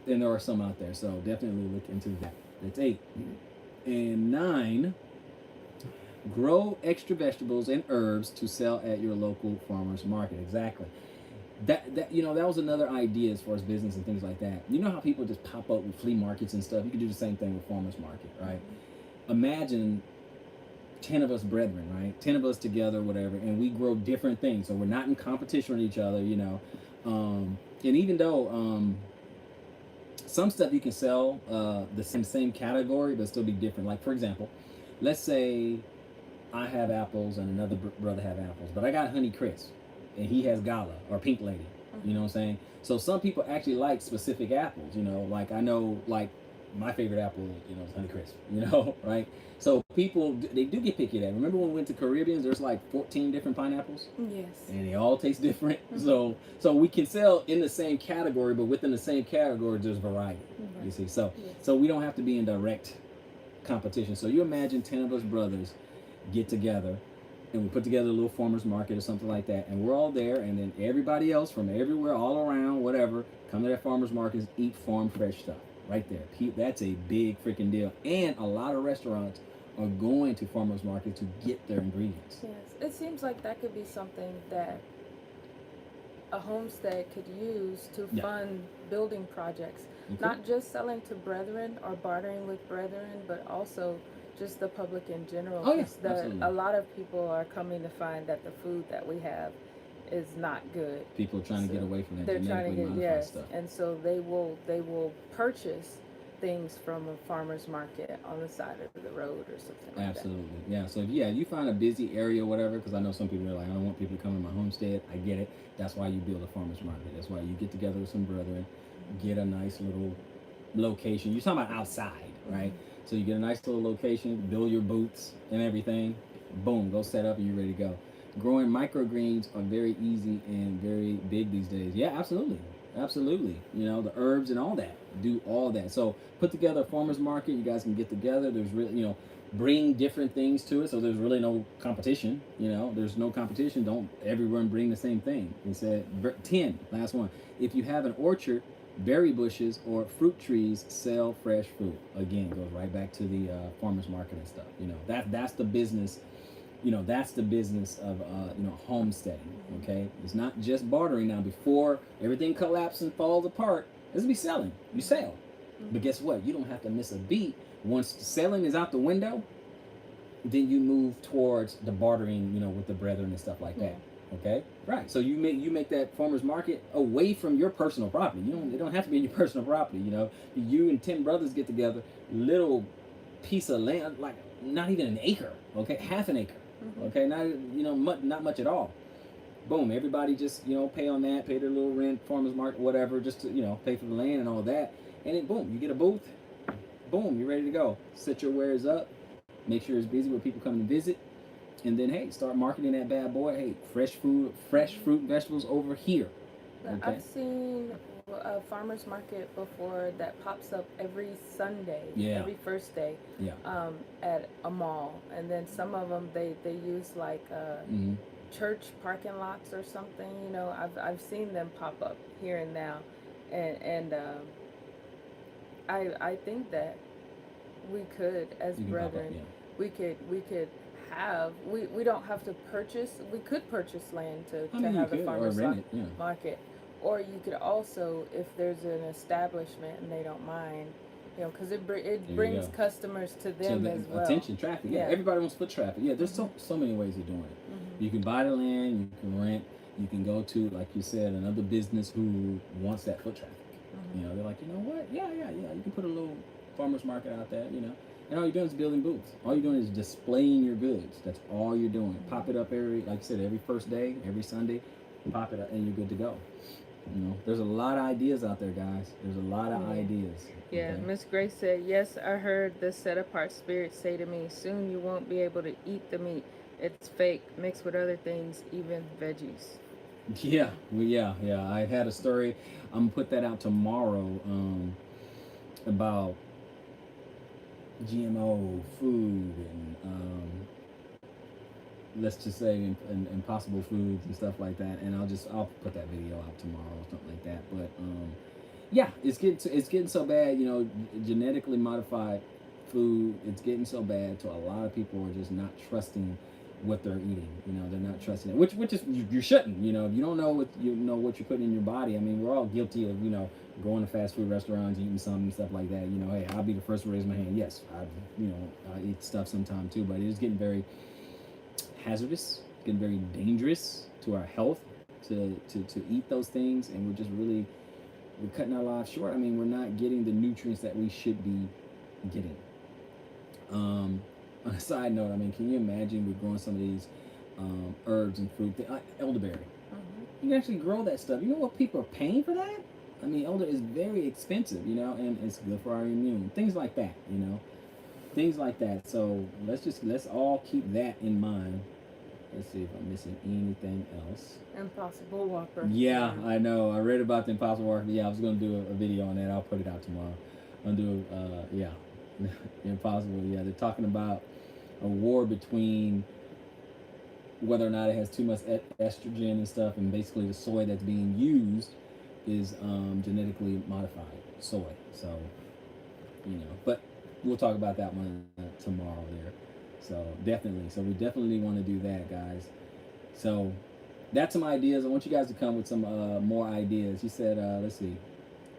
Then there are some out there. So definitely look into that. That's 8. And 9. Grow extra vegetables and herbs to sell at your local farmers market. Exactly. That was another idea as far as business and things like that. You know how people just pop up with flea markets and stuff? You could do the same thing with farmers market, right? Imagine 10 of us brethren, right? 10 of us together, whatever, and we grow different things. So we're not in competition with each other, and even though some stuff you can sell the same category, but still be different. Like, for example, let's say I have apples and another brother have apples, but I got Honey Crisp and he has Gala or Pink Lady. You know what I'm saying? So some people actually like specific apples, like I know, like my favorite apple, is Honey Crisp, right? So people, they do get picky at that. Remember when we went to Caribbeans, there's like 14 different pineapples? Yes. And they all taste different. Mm-hmm. So we can sell in the same category, but within the same category, there's variety, you see? So we don't have to be in direct competition. So you imagine 10 of us brothers get together and we put together a little farmers market or something like that, and we're all there, and then everybody else from everywhere, all around, whatever, come to that farmers market, eat farm fresh stuff right there. That's a big freaking deal. And a lot of restaurants are going to farmers market to get their ingredients. Yes, it seems like that could be something that a homestead could use to Yeah. fund building projects, Okay. not just selling to brethren or bartering with brethren, but also just the public in general. Oh yeah, Because absolutely. a lot of people are coming to find that the food that we have is not good. People are trying to get So away from that they're trying genetically to get, modified yes, stuff. and so they will purchase things from a farmer's market on the side of the road or something like that. Absolutely. Yeah. So if yeah, you find a busy area or whatever, because I know some people are like, I don't want people to come to my homestead. I get it. That's why you build a farmer's market. That's why you get together with some brethren, get a nice little location. You're talking about outside, right? So you get a nice little location, build your booths and everything. Boom, go set up and you're ready to go. Growing microgreens are very easy and very big these days. Yeah, absolutely. Absolutely. You know, the herbs and all that. Do all that. So put together a farmer's market. You guys can get together. There's really, bring different things to it. So there's really no competition. There's no competition. Don't everyone bring the same thing. It said 10, last one. If you have an orchard, berry bushes or fruit trees sell fresh fruit. Again, goes right back to the farmers market and stuff. That's the business. That's the business of homesteading. Okay, it's not just bartering now. Before everything collapses and falls apart, it's be selling. You sell, but guess what? You don't have to miss a beat. Once selling is out the window, then you move towards the bartering. With the brethren and stuff like that. Okay, right. So you make that farmers market away from your personal property. It don't have to be your personal property. You and 10 brothers get together, little piece of land, like not even an acre. Okay, half an acre. Okay, not much at all. Boom, everybody just pay on that, pay their little rent, farmers market, whatever, just to pay for the land and all that, and then boom, you get a booth. Boom, you're ready to go. Set your wares up. Make sure it's busy with people coming to visit. And then, hey, start marketing that bad boy. Hey, fresh fruit, and vegetables over here. Okay. I've seen a farmer's market before that pops up every Sunday, Yeah. every first day, Yeah. at a mall, and then some of them they use like church parking lots or something. I've seen them pop up here and now, and I think that we could, as You can pop up, brethren, yeah. we could have we don't have to purchase. We could purchase land to I mean, you have a could, or farmer's rent it, yeah. market, or you could also, if there's an establishment and they don't mind, because it There you brings go. customers to So them the as well. attention, traffic. Yeah, Yeah. everybody wants foot traffic. Yeah, there's so many ways of doing it. You can buy the land, you can rent, you can go to, like you said, another business who wants that foot traffic. They're like, you know what? Yeah. You can put a little farmer's market out there, and all you're doing is building booths. All you're doing is displaying your goods. That's all you're doing. Pop it up like I said, every first day, every Sunday, pop it up, and you're good to go. There's a lot of ideas out there, guys. There's a lot of ideas. Yeah, Okay? Miss Grace said, yes, I heard the set apart spirit say to me, soon you won't be able to eat the meat. It's fake, mixed with other things, even veggies. Yeah, yeah. I had a story. I'm gonna put that out tomorrow about GMO food and let's just say impossible foods and stuff like that. And I'll put that video out tomorrow or something like that. But yeah, it's getting so bad. Genetically modified food. It's getting so bad to a lot of people are just not trusting what they're eating. They're not trusting it, which is you shouldn't. If you don't know what you're putting in your body. I mean, we're all guilty of going to fast food restaurants, eating something and stuff like that. Hey, I'll be the first to raise my hand. Yes, I eat stuff sometime too, but it is getting very hazardous, getting very dangerous to our health to eat those things, and we're cutting our lives short. I mean, we're not getting the nutrients that we should be getting. On a side note, I mean, can you imagine we're growing some of these herbs and fruit, like elderberry? You can actually grow that stuff. You know what people are paying for that? I mean, elder is very expensive, and it's good for our immune. Things like that, things like that. So let's all keep that in mind. Let's see if I'm missing anything else. Impossible Whopper. Yeah, I know. I read about the Impossible Whopper. Yeah, I was going to do a video on that. I'll put it out tomorrow. I'm going to do, Impossible. Yeah, they're talking about a war between whether or not it has too much estrogen and stuff, and basically the soy that's being used is genetically modified soy. So, but we'll talk about that one tomorrow there. So definitely, so we definitely want to do that, guys. So that's some ideas. I want you guys to come with some more ideas. He said, let's see.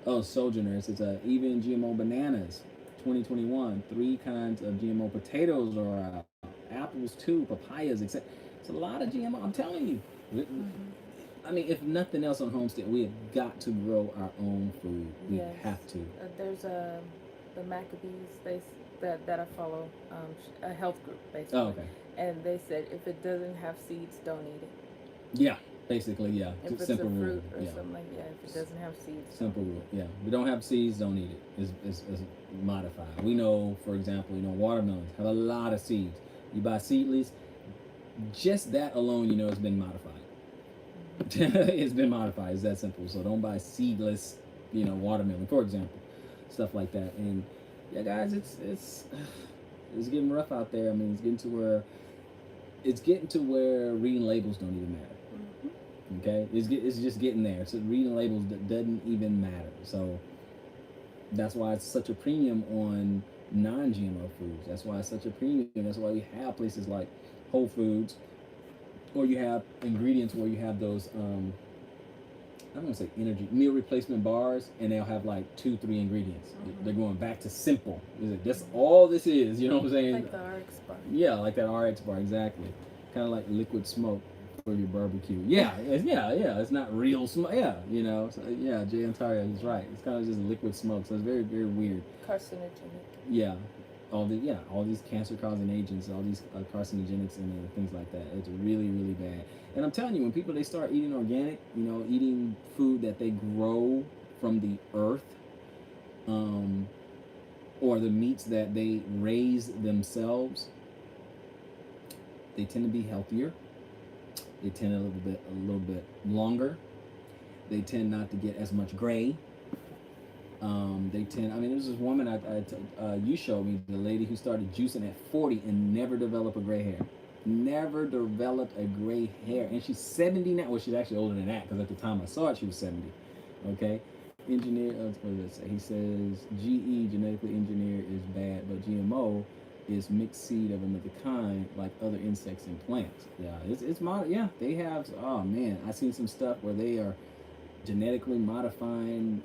Oh, Sojourners. It's even GMO bananas, 2021. 3 kinds of GMO potatoes are out. Apples too, papayas, etc. It's a lot of GMO. I'm telling you. Mm-hmm. I mean, if nothing else on Homestead, we have got to grow our own food. We Yes. have to. There's the Maccabees that I follow, a health group Oh, basically, okay. and they said if it doesn't have seeds, don't eat it. Yeah, basically, yeah. If it's a Simple rule. fruit or Yeah. something like if it doesn't have seeds, don't Simple eat rule. it. Yeah. We don't have seeds, don't eat it. It's modified. We know, for example, watermelons have a lot of seeds. You buy seedless, just that alone, it's been modified. It's been modified. It's that simple. So don't buy seedless, watermelon, for example, stuff like that. And yeah, guys, it's getting rough out there. I mean, it's getting to where reading labels don't even matter. Mm-hmm. Okay, it's just getting there. So reading labels doesn't even matter. So that's why it's such a premium on non-GMO foods. That's why it's such a premium. That's why we have places like Whole Foods, or you have ingredients where you have those I don't want to say energy meal replacement bars, and they'll have like 2, 3 ingredients. Mm-hmm. They're going back to simple. That's all this is. You know what I'm saying? Like the RX bar. Yeah, like that RX bar, exactly. Kind of like liquid smoke for your barbecue. Yeah. It's not real smoke. Yeah, So, yeah, Jay Ontario is right. It's kind of just liquid smoke, so it's very, very weird. Carcinogenic. Yeah, all these cancer-causing agents, all these carcinogenics and things like that. It's really, really bad. And I'm telling you, when people they start eating organic, eating food that they grow from the earth, um, or the meats that they raise themselves, they tend to be healthier. They tend a little bit longer. They tend not to get as much gray. They tend. I mean, there's this woman you showed me, the lady who started juicing at 40 and never developed a gray hair. Never developed a gray hair, and she's 70 now. Well, she's actually older than that because at the time I saw it, she was 70. Okay, engineer. What does it say? He says GE, genetically engineered, is bad, but GMO is mixed seed of another kind, like other insects and plants. Yeah, it's mod. Yeah, they have. Oh man, I seen some stuff where they are genetically modifying,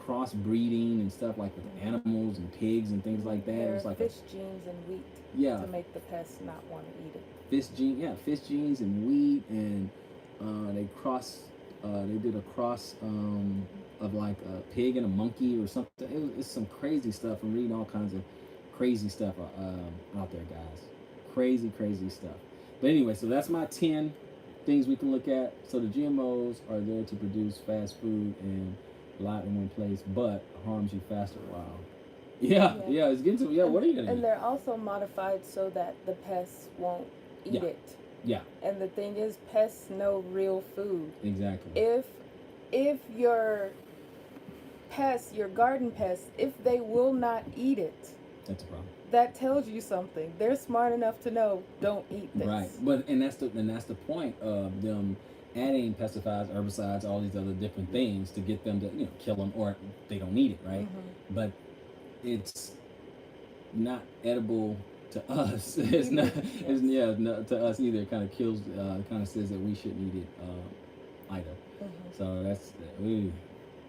crossbreeding and stuff like with animals and pigs and things like that. There It's are like fish genes in wheat yeah, to make the pests not want to eat it. fish genes and wheat, and they they did a cross of like a pig and a monkey or something. It's some crazy stuff. I'm reading all kinds of crazy stuff out there, guys. Crazy, crazy stuff. But anyway, so that's my 10 things we can look at. So the GMOs are there to produce fast food and a lot in one place, but harms you faster. Wow. Yeah, it's getting to what are you gonna do? And they're also modified so that the pests won't eat Yeah. it. Yeah, And the thing is, pests know real food. exactly. If your pests, your garden pests, if they will not eat it, That's a problem. that tells you something. They're smart enough to know don't eat this. Right, but and that's the point of them adding pesticides, herbicides, all these other different things to get them to kill them, or they don't need it, right? Mm-hmm. But it's not edible to us. It's not. Yes. To us either. It kind of kills. Kind of says that we shouldn't eat it either. Mm-hmm. So that's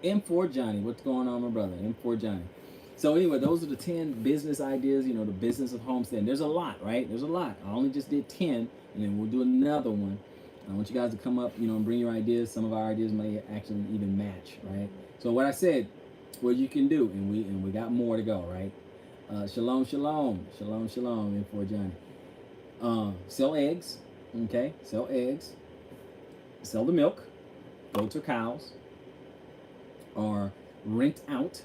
M4 Johnny. What's going on, my brother? M4 Johnny. So anyway, those are the 10 business ideas. The business of homesteading. There's a lot, right? There's a lot. I only just did 10, and then we'll do another one. I want you guys to come up, and bring your ideas. Some of our ideas may actually even match, right? So what I said, what you can do, and we got more to go, right? Shalom, shalom, shalom, shalom. M4 Johnny. Sell eggs, okay? Sell eggs. Sell the milk, goats or cows, or rent out,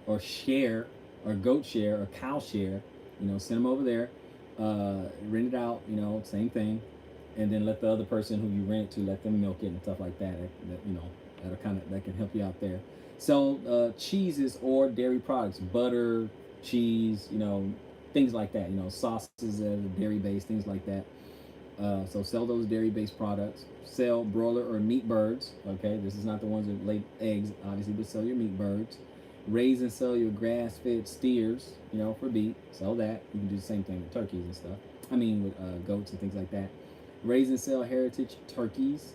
or share, or goat share, or cow share. Send them over there, rent it out. Same thing, and then let the other person who you rent to let them milk it and stuff like that. That can help you out there. Sell cheeses or dairy products, butter, cheese, things like that. Sauces that are dairy based, things like that. So sell those dairy-based products. Sell broiler or meat birds. Okay, this is not the ones that lay eggs, obviously, but sell your meat birds. Raise and sell your grass-fed steers, for beef. Sell that. You can do the same thing with turkeys and stuff. I mean, with goats and things like that. Raise and sell heritage turkeys,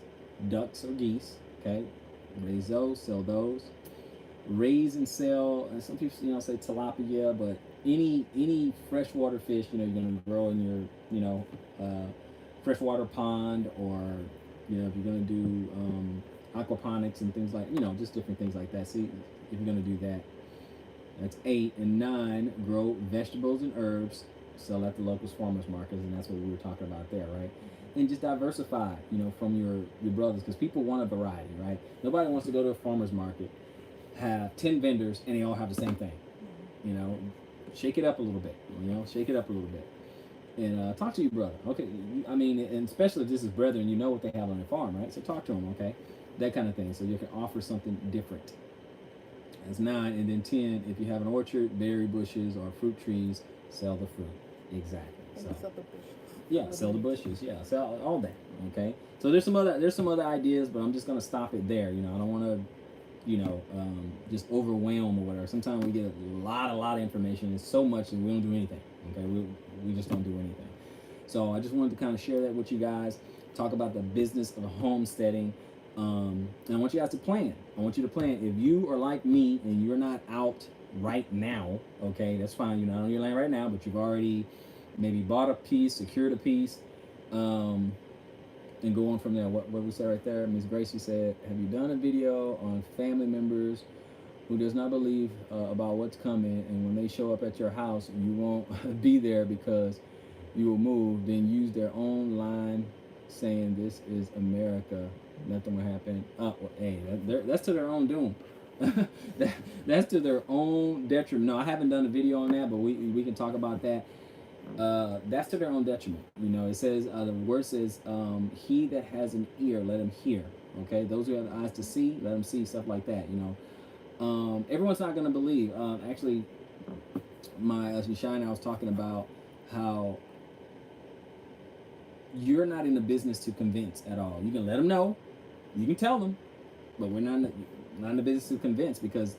ducks or geese. Okay, raise those, sell those. Raise and sell. Some people, say tilapia, but any freshwater fish, you're gonna grow in your, freshwater pond, or if you're gonna do aquaponics and things like, just different things like that. See, if you're gonna do that, that's 8. And 9, grow vegetables and herbs, sell at the local farmers markets, and that's what we were talking about there, right? And just diversify, from your brothers, because people want a variety, right? Nobody wants to go to a farmer's market, have 10 vendors, and they all have the same thing. Shake it up a little bit. Shake it up a little bit, and talk to your brother. Okay, I mean, and especially if this is brethren, you know what they have on their farm, right? So talk to them, okay, that kind of thing. So you can offer something different. That's 9, and then 10. If you have an orchard, berry bushes, or fruit trees, sell the fruit. Exactly. So Sell the bushes. yeah, sell the bushes. Yeah, sell all that. Okay. So there's some other ideas, but I'm just gonna stop it there. I don't want to, just overwhelm or whatever. Sometimes we get a lot of information. It's so much that we don't do anything. Okay, we just don't do anything. So I just wanted to kind of share that with you guys. Talk about the business of homesteading. And I want you guys to plan. I want you to plan. If you are like me and you're not out right now, okay, that's fine. You're not on your land right now, but you've already maybe bought a piece, secured a piece, and go on from there. What we said right there, Ms. Gracie said, have you done a video on family members who does not believe about what's coming, and when they show up at your house, you won't be there because you will move, then use their own line saying this is America, nothing will happen. Hey, that's to their own doom. That's to their own detriment. No, I haven't done a video on that, but we can talk about that. That's to their own detriment. It says, the word says, he that has an ear, let him hear. Okay, those who have eyes to see, let them see, stuff like that. Everyone's not going to believe. Actually, as we shine, I was talking about how you're not in the business to convince at all. You can let them know, you can tell them, but we're not in the business to convince, because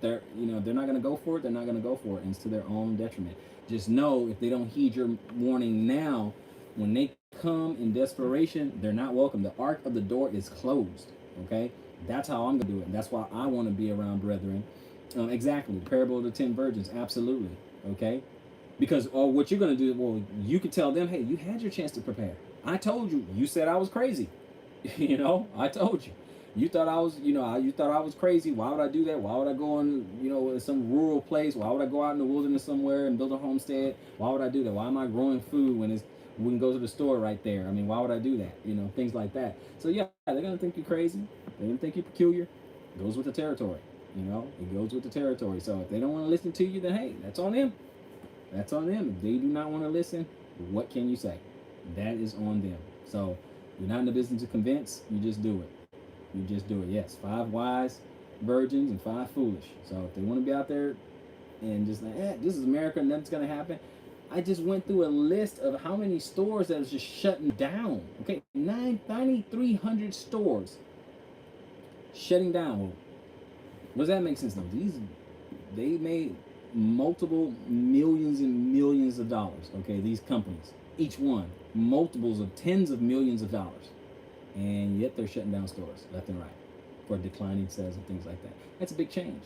they're not going to go for it. They're not going to go for it, and it's to their own detriment. Just know, if they don't heed your warning now, when they come in desperation, they're not welcome. The ark of the door is closed. Okay, that's how I'm going to do it. And that's why I want to be around brethren. Exactly, the parable of the 10 virgins. Absolutely. Okay, because what you're going to do, well, you could tell them, hey, you had your chance to prepare. I told you. You said I was crazy. I told you. You thought I was, you thought I was crazy. Why would I do that? Why would I go in, in some rural place? Why would I go out in the wilderness somewhere and build a homestead? Why would I do that? Why am I growing food when we can go to the store right there? I mean, why would I do that? Things like that. So yeah, they're gonna think you're crazy. They're gonna think you're peculiar. It goes with the territory. It goes with the territory. So if they don't want to listen to you, then hey, that's on them. That's on them. If they do not want to listen, what can you say? That is on them. So you're not in the business to convince. You just do it. You just do it. Yes, 5 wise virgins and 5 foolish. So if they want to be out there and just like, this is America, nothing's gonna happen. I just went through a list of how many stores that was just shutting down. Okay, 9,300 stores shutting down. Well, does that make sense? No, they made multiple millions and millions of dollars. Okay, these companies, each one multiples of tens of millions of dollars. And yet they're shutting down stores left and right for declining sales and things like that. That's a big change.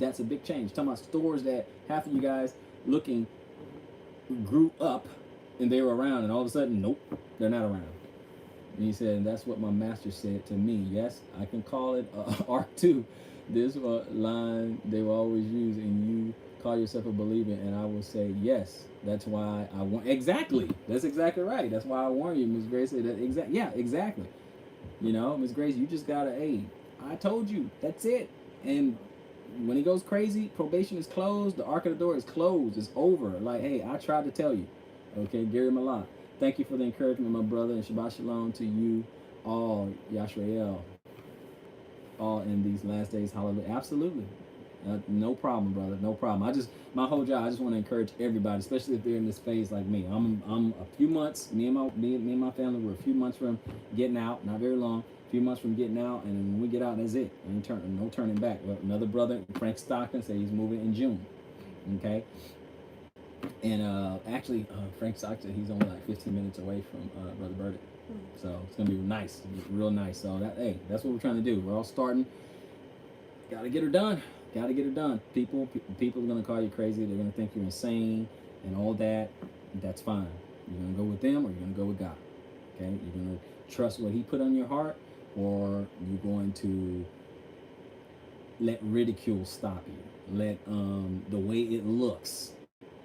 That's a big change. Talking about stores that half of you guys looking grew up and they were around, and all of a sudden, nope, they're not around. And he said, and that's what my master said to me. Yes, I can call it Ark 2. This line they will always use, and you call yourself a believer, and I will say, yes, that's why I want. Exactly. That's exactly right. That's why I warn you, Ms. Grace. Yeah, exactly. Ms. Grace, you just gotta, hey, I told you, that's it. And when he goes crazy, probation is closed, the ark of the door is closed, it's over. Like, hey, I tried to tell you. Okay, Gary Malak, thank you for the encouragement, my brother, and Shabbat Shalom to you all, Yashrael, all in these last days. Hallelujah. Absolutely. No problem, brother. No problem. My whole job, I just want to encourage everybody, especially if they're in this phase like me. I'm a few months. Me and my family were a few months from getting out. Not very long. A few months from getting out, and then when we get out, that's it. No turning back. Well, another brother, Frank Stockton, said he's moving in June. Okay. And actually, Frank Stockton, he's only like 15 minutes away from Brother Burdick. So it's gonna be nice, real nice. So that's what we're trying to do. We're all starting. Got to get her done. Got to get her done. People are gonna call you crazy. They're gonna think you're insane and all that. That's fine. You're gonna go with them, or you're gonna go with God. Okay. You're gonna trust what He put on your heart, or you're going to let ridicule stop you. Let the way it looks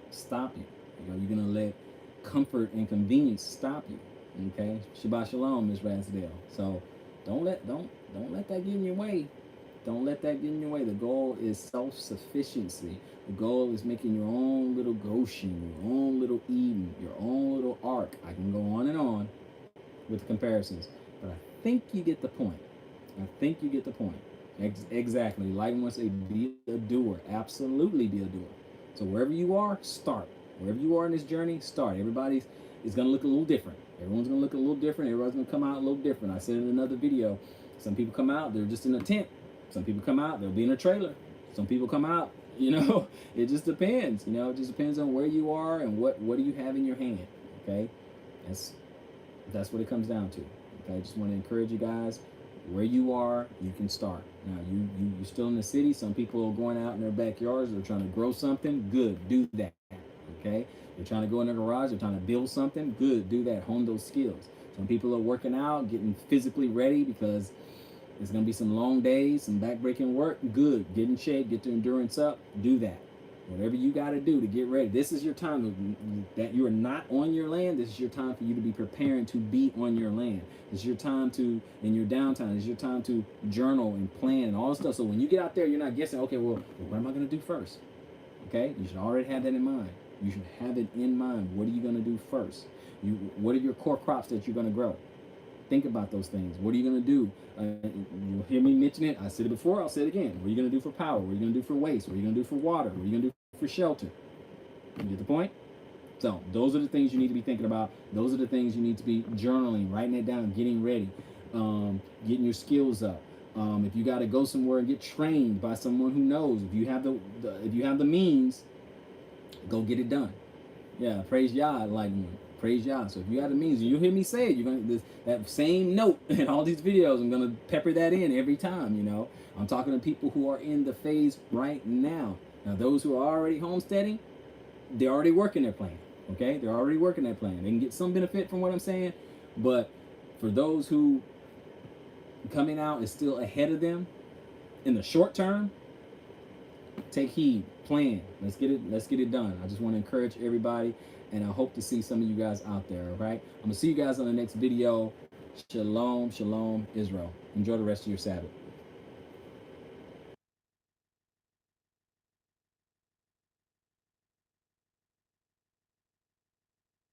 stop you. You know, you're gonna let comfort and convenience stop you. Okay, Shabbat Shalom, Ms. Ransdale. So don't let that get in your way. Don't let that get in your way. The goal is self-sufficiency. The goal is making your own little Goshen, your own little Eden, your own little ark. I can go on and on with comparisons, but I think you get the point. I think you get the point. Exactly. Like wants to say, be a doer. Absolutely be a doer. So wherever you are, start. Wherever you are in this journey, start. Everybody's is going to look a little different. Everyone's going to look a little different. Everybody's going to come out a little different. I said in another video, some people come out, they're just in a tent. Some people come out, they'll be in a trailer. Some people come out, you know, it just depends. You know, it just depends on where you are and what do you have in your hand. Okay, that's what it comes down to. Okay, I just want to encourage you guys. Where you are, you can start. Now, you're still in the city. Some people are going out in their backyards. They're trying to grow something. Good, do that. Okay, they're trying to go in their garage. They're trying to build something. Good, do that. Hone those skills. Some people are working out, getting physically ready because there's going to be some long days, some back-breaking work. Good, get in shape, get the endurance up. Do that. Whatever you got to do to get ready. This is your time that you are not on your land. This is your time for you to be preparing to be on your land. It's your time to, in your downtime, it's your time to journal and plan and all this stuff. So when you get out there, you're not guessing, okay, well, what am I going to do first? Okay, you should already have that in mind. You should have it in mind. What are you going to do first? What are your core crops that you're going to grow? Think about those things. What are you going to do? You'll hear me mention it. I said it before. I'll say it again. What are you going to do for power? What are you going to do for waste? What are you going to do for water? What are you going to do for shelter? You get the point? So those are the things you need to be thinking about. Those are the things you need to be journaling, writing it down, getting ready, getting your skills up. If you got to go somewhere and get trained by someone who knows, if you have the means, go get it done. Yeah, praise Yah, like one. Praise Yah. So if you have the means, you hear me say it, you're gonna that same note in all these videos. I'm gonna pepper that in every time. You know, I'm talking to people who are in the phase right now. Now, those who are already homesteading, they're already working their plan. Okay, they're already working their plan. They can get some benefit from what I'm saying, but for those who coming out is still ahead of them in the short term, take heed, plan. Let's get it done. I just want to encourage everybody, and I hope to see some of you guys out there. All right, I'm gonna see you guys on the next video. Shalom, shalom, Israel. Enjoy the rest of your Sabbath.